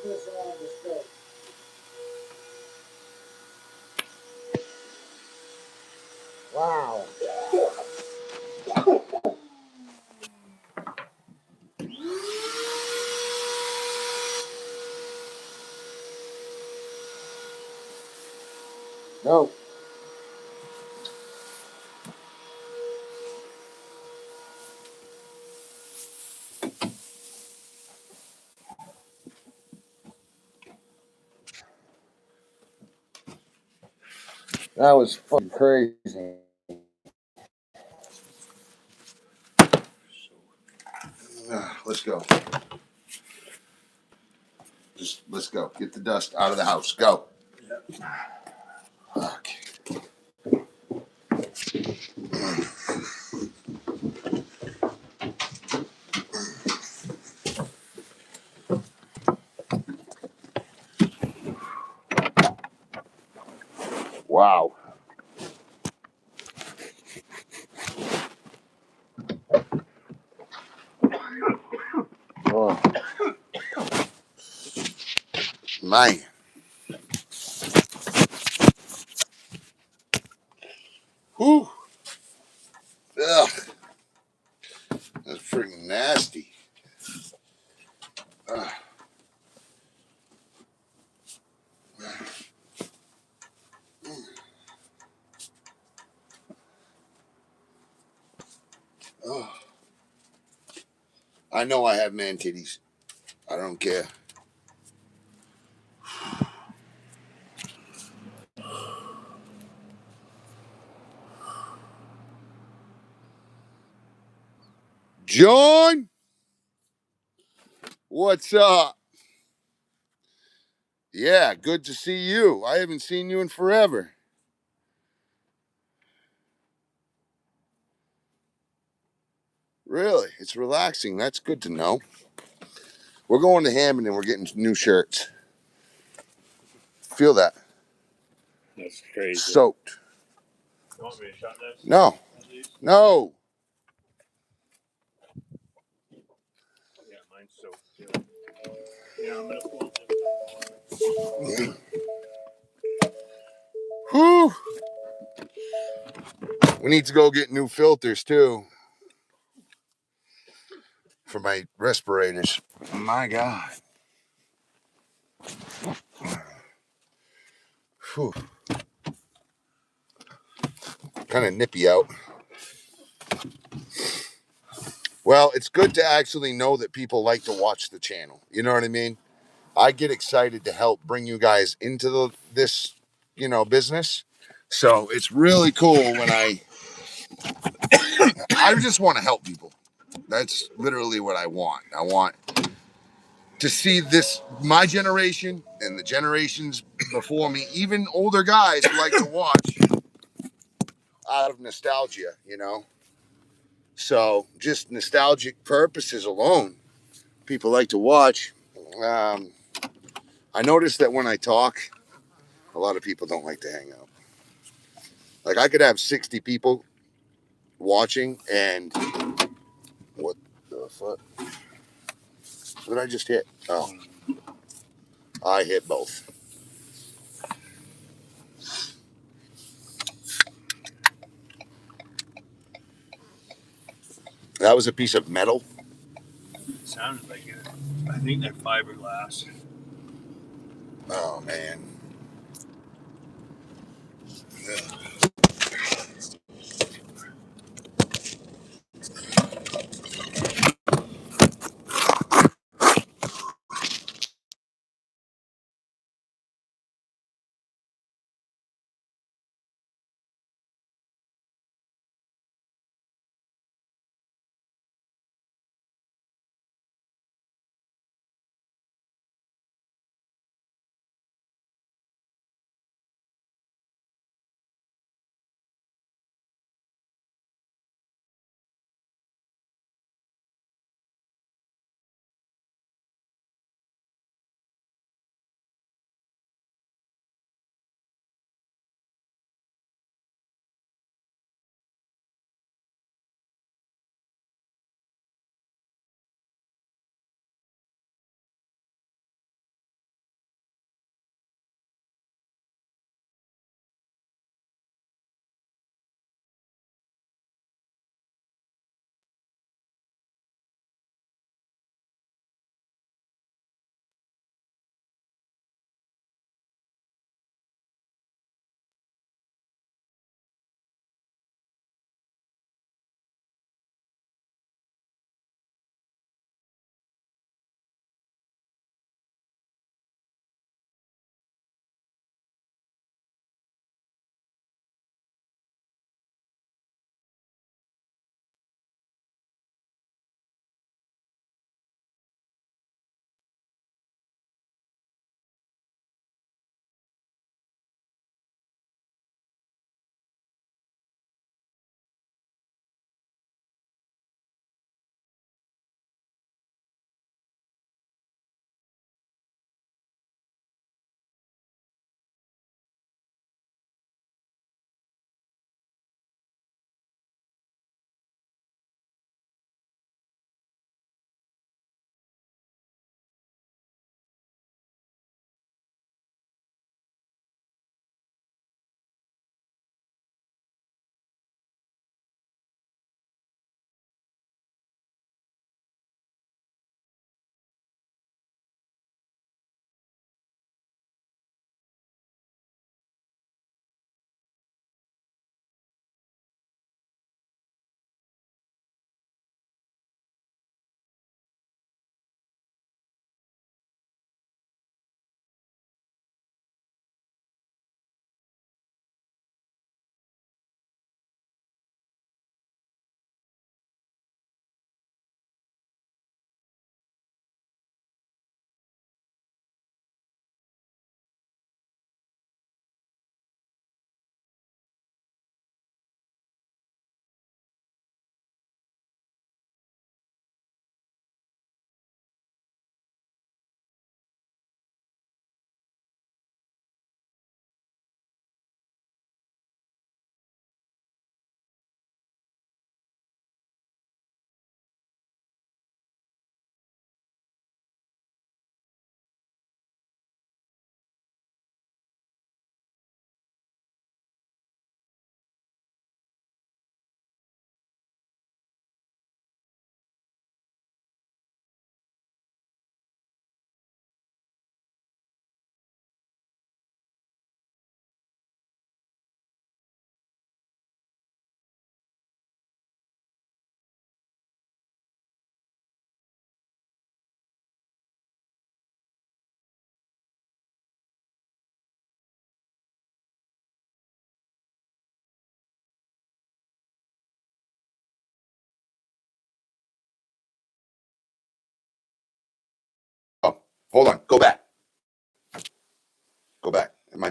Put this on the stove. Wow. No. That was fucking crazy. Let's go. Just let's go. Get the dust out of the house. Go. Okay. Wow. Oh, Man. Whew. Ugh. That's freaking nasty. Ugh. Ugh. I know I have man titties. I don't care. John, what's up? Yeah, good to see you. I haven't seen you in forever. Really? It's relaxing. That's good to know. We're going to Hammond and we're getting new shirts. Feel that? That's crazy. Soaked. You want me to shut this? No. No. Yeah, mine's soaked too. Yeah, I'm gonna pull this. Whew. We need to go get new filters too for my respirators. My God. Whew. Kind of nippy out. Well, it's good to actually know that people like to watch the channel. You know what I mean? I get excited to help bring you guys into this, business. So it's really cool when I just want to help people. That's literally what I want. I want to see this, my generation and the generations before me, even older guys who like to watch out of nostalgia. So just nostalgic purposes alone, people like to watch. I noticed that when I talk, a lot of people don't like to hang out. Like I could have 60 people watching and what the fuck? What did I just hit? Oh, I hit both. That was a piece of metal. It sounded like it. I think they're fiberglass. Oh man. Ugh.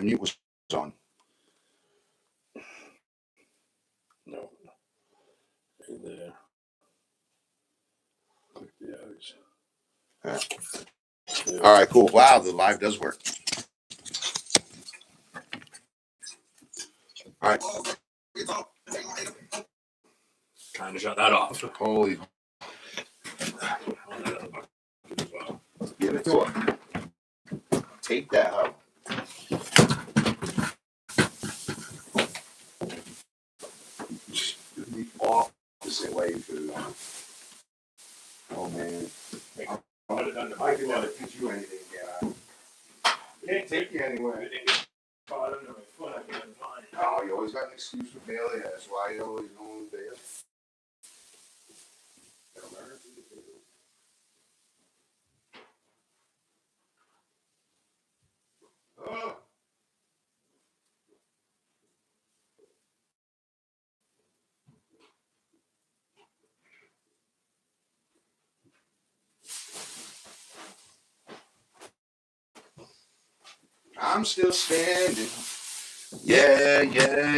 mute was on. No. Hey there. Click the eyes. All right, cool. Wow, the live does work. All right. Trying to shut that off. Holy, give it to her. Take that out. The opposite way to. Oh man. I can never teach you anything, yeah. Can't take you anywhere. Caught under my foot, I couldn't find it. Oh, you always got an excuse with Bailey. That's why you always go with Bailey. Oh. I'm still standing. Yeah, yeah,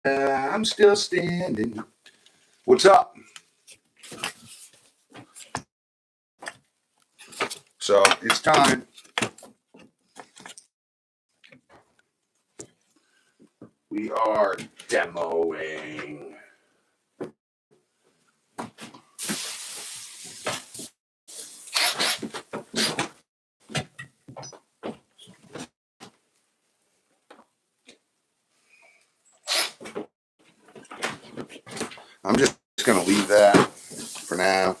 yeah. I'm still standing. What's up? So it's time. We are demoing. I'm just going to leave that for now.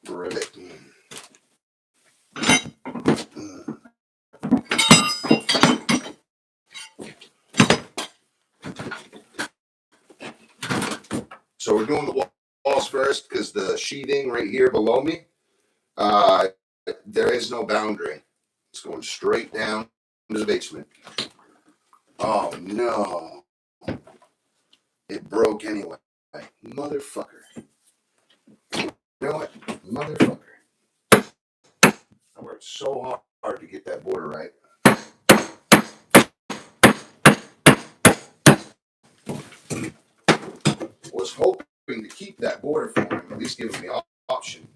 Rivet. So we're doing the walls first because the sheathing right here below me, there is no boundary. It's going straight down to the basement. Oh no. It broke anyway. Motherfucker. You know what? Motherfucker. I worked so hard to get that border right. Was hoping to keep that border for him, at least give him the option.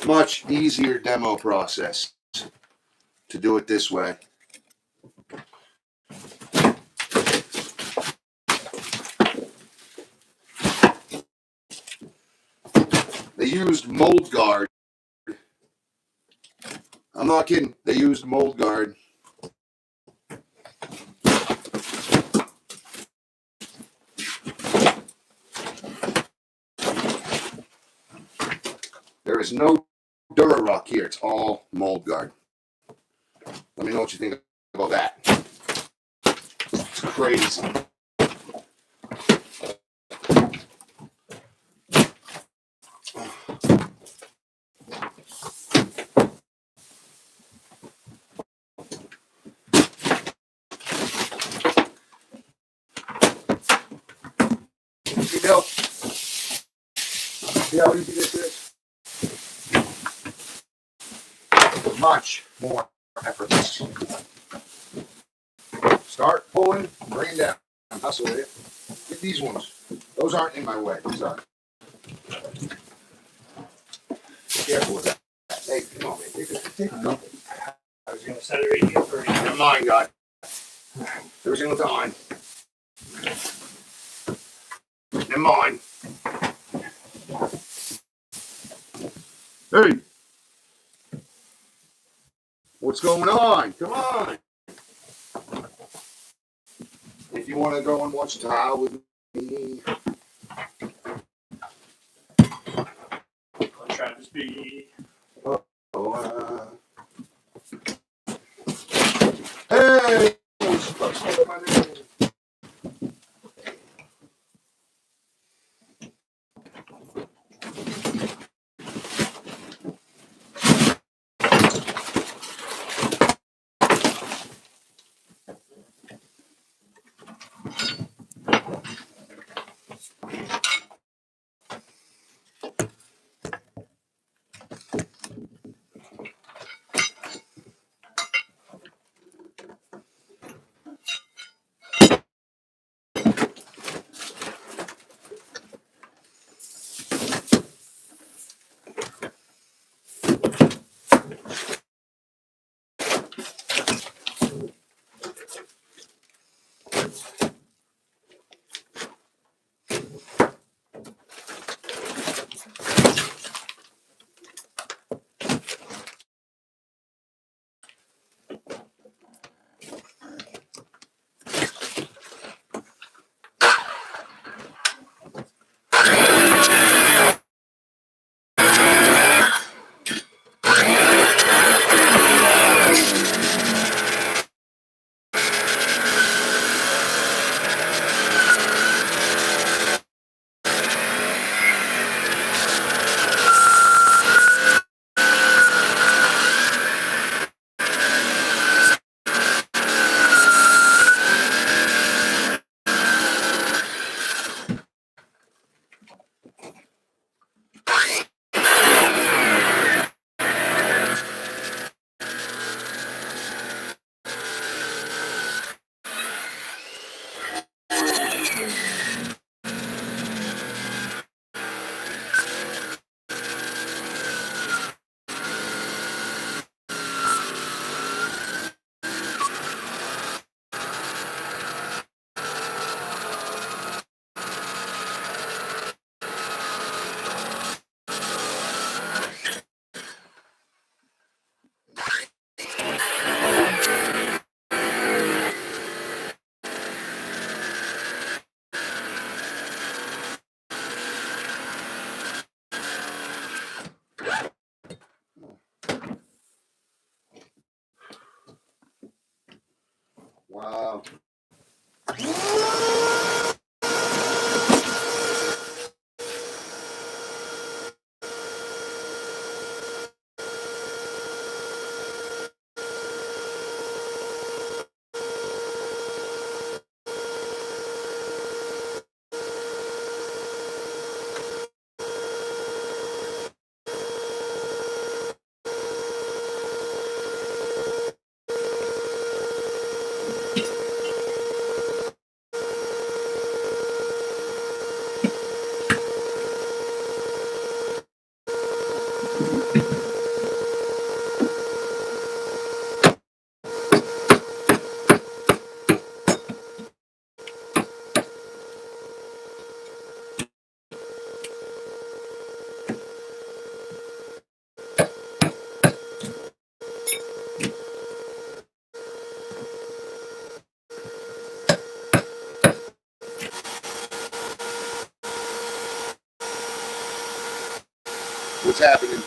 Much easier demo process to do it this way. They used mold guard. I'm not kidding. They used mold guard. There is no Durarock here. It's all mold guard. Let me know what you think about that. It's crazy. See, Bill? See how easy this is? Much more effortless. Start pulling, bring down. Hustle with it. Get these ones. Those aren't in my way. These are. careful with that. Hey, come on, man. Take a couple. I was gonna set it right here for you. Never mind, guy. Every single time. Never mind. Hey. What's going on? Come on. If you want to go and watch tile with me. I'll try to speed. Hey! What's my name? Wow. What's happening?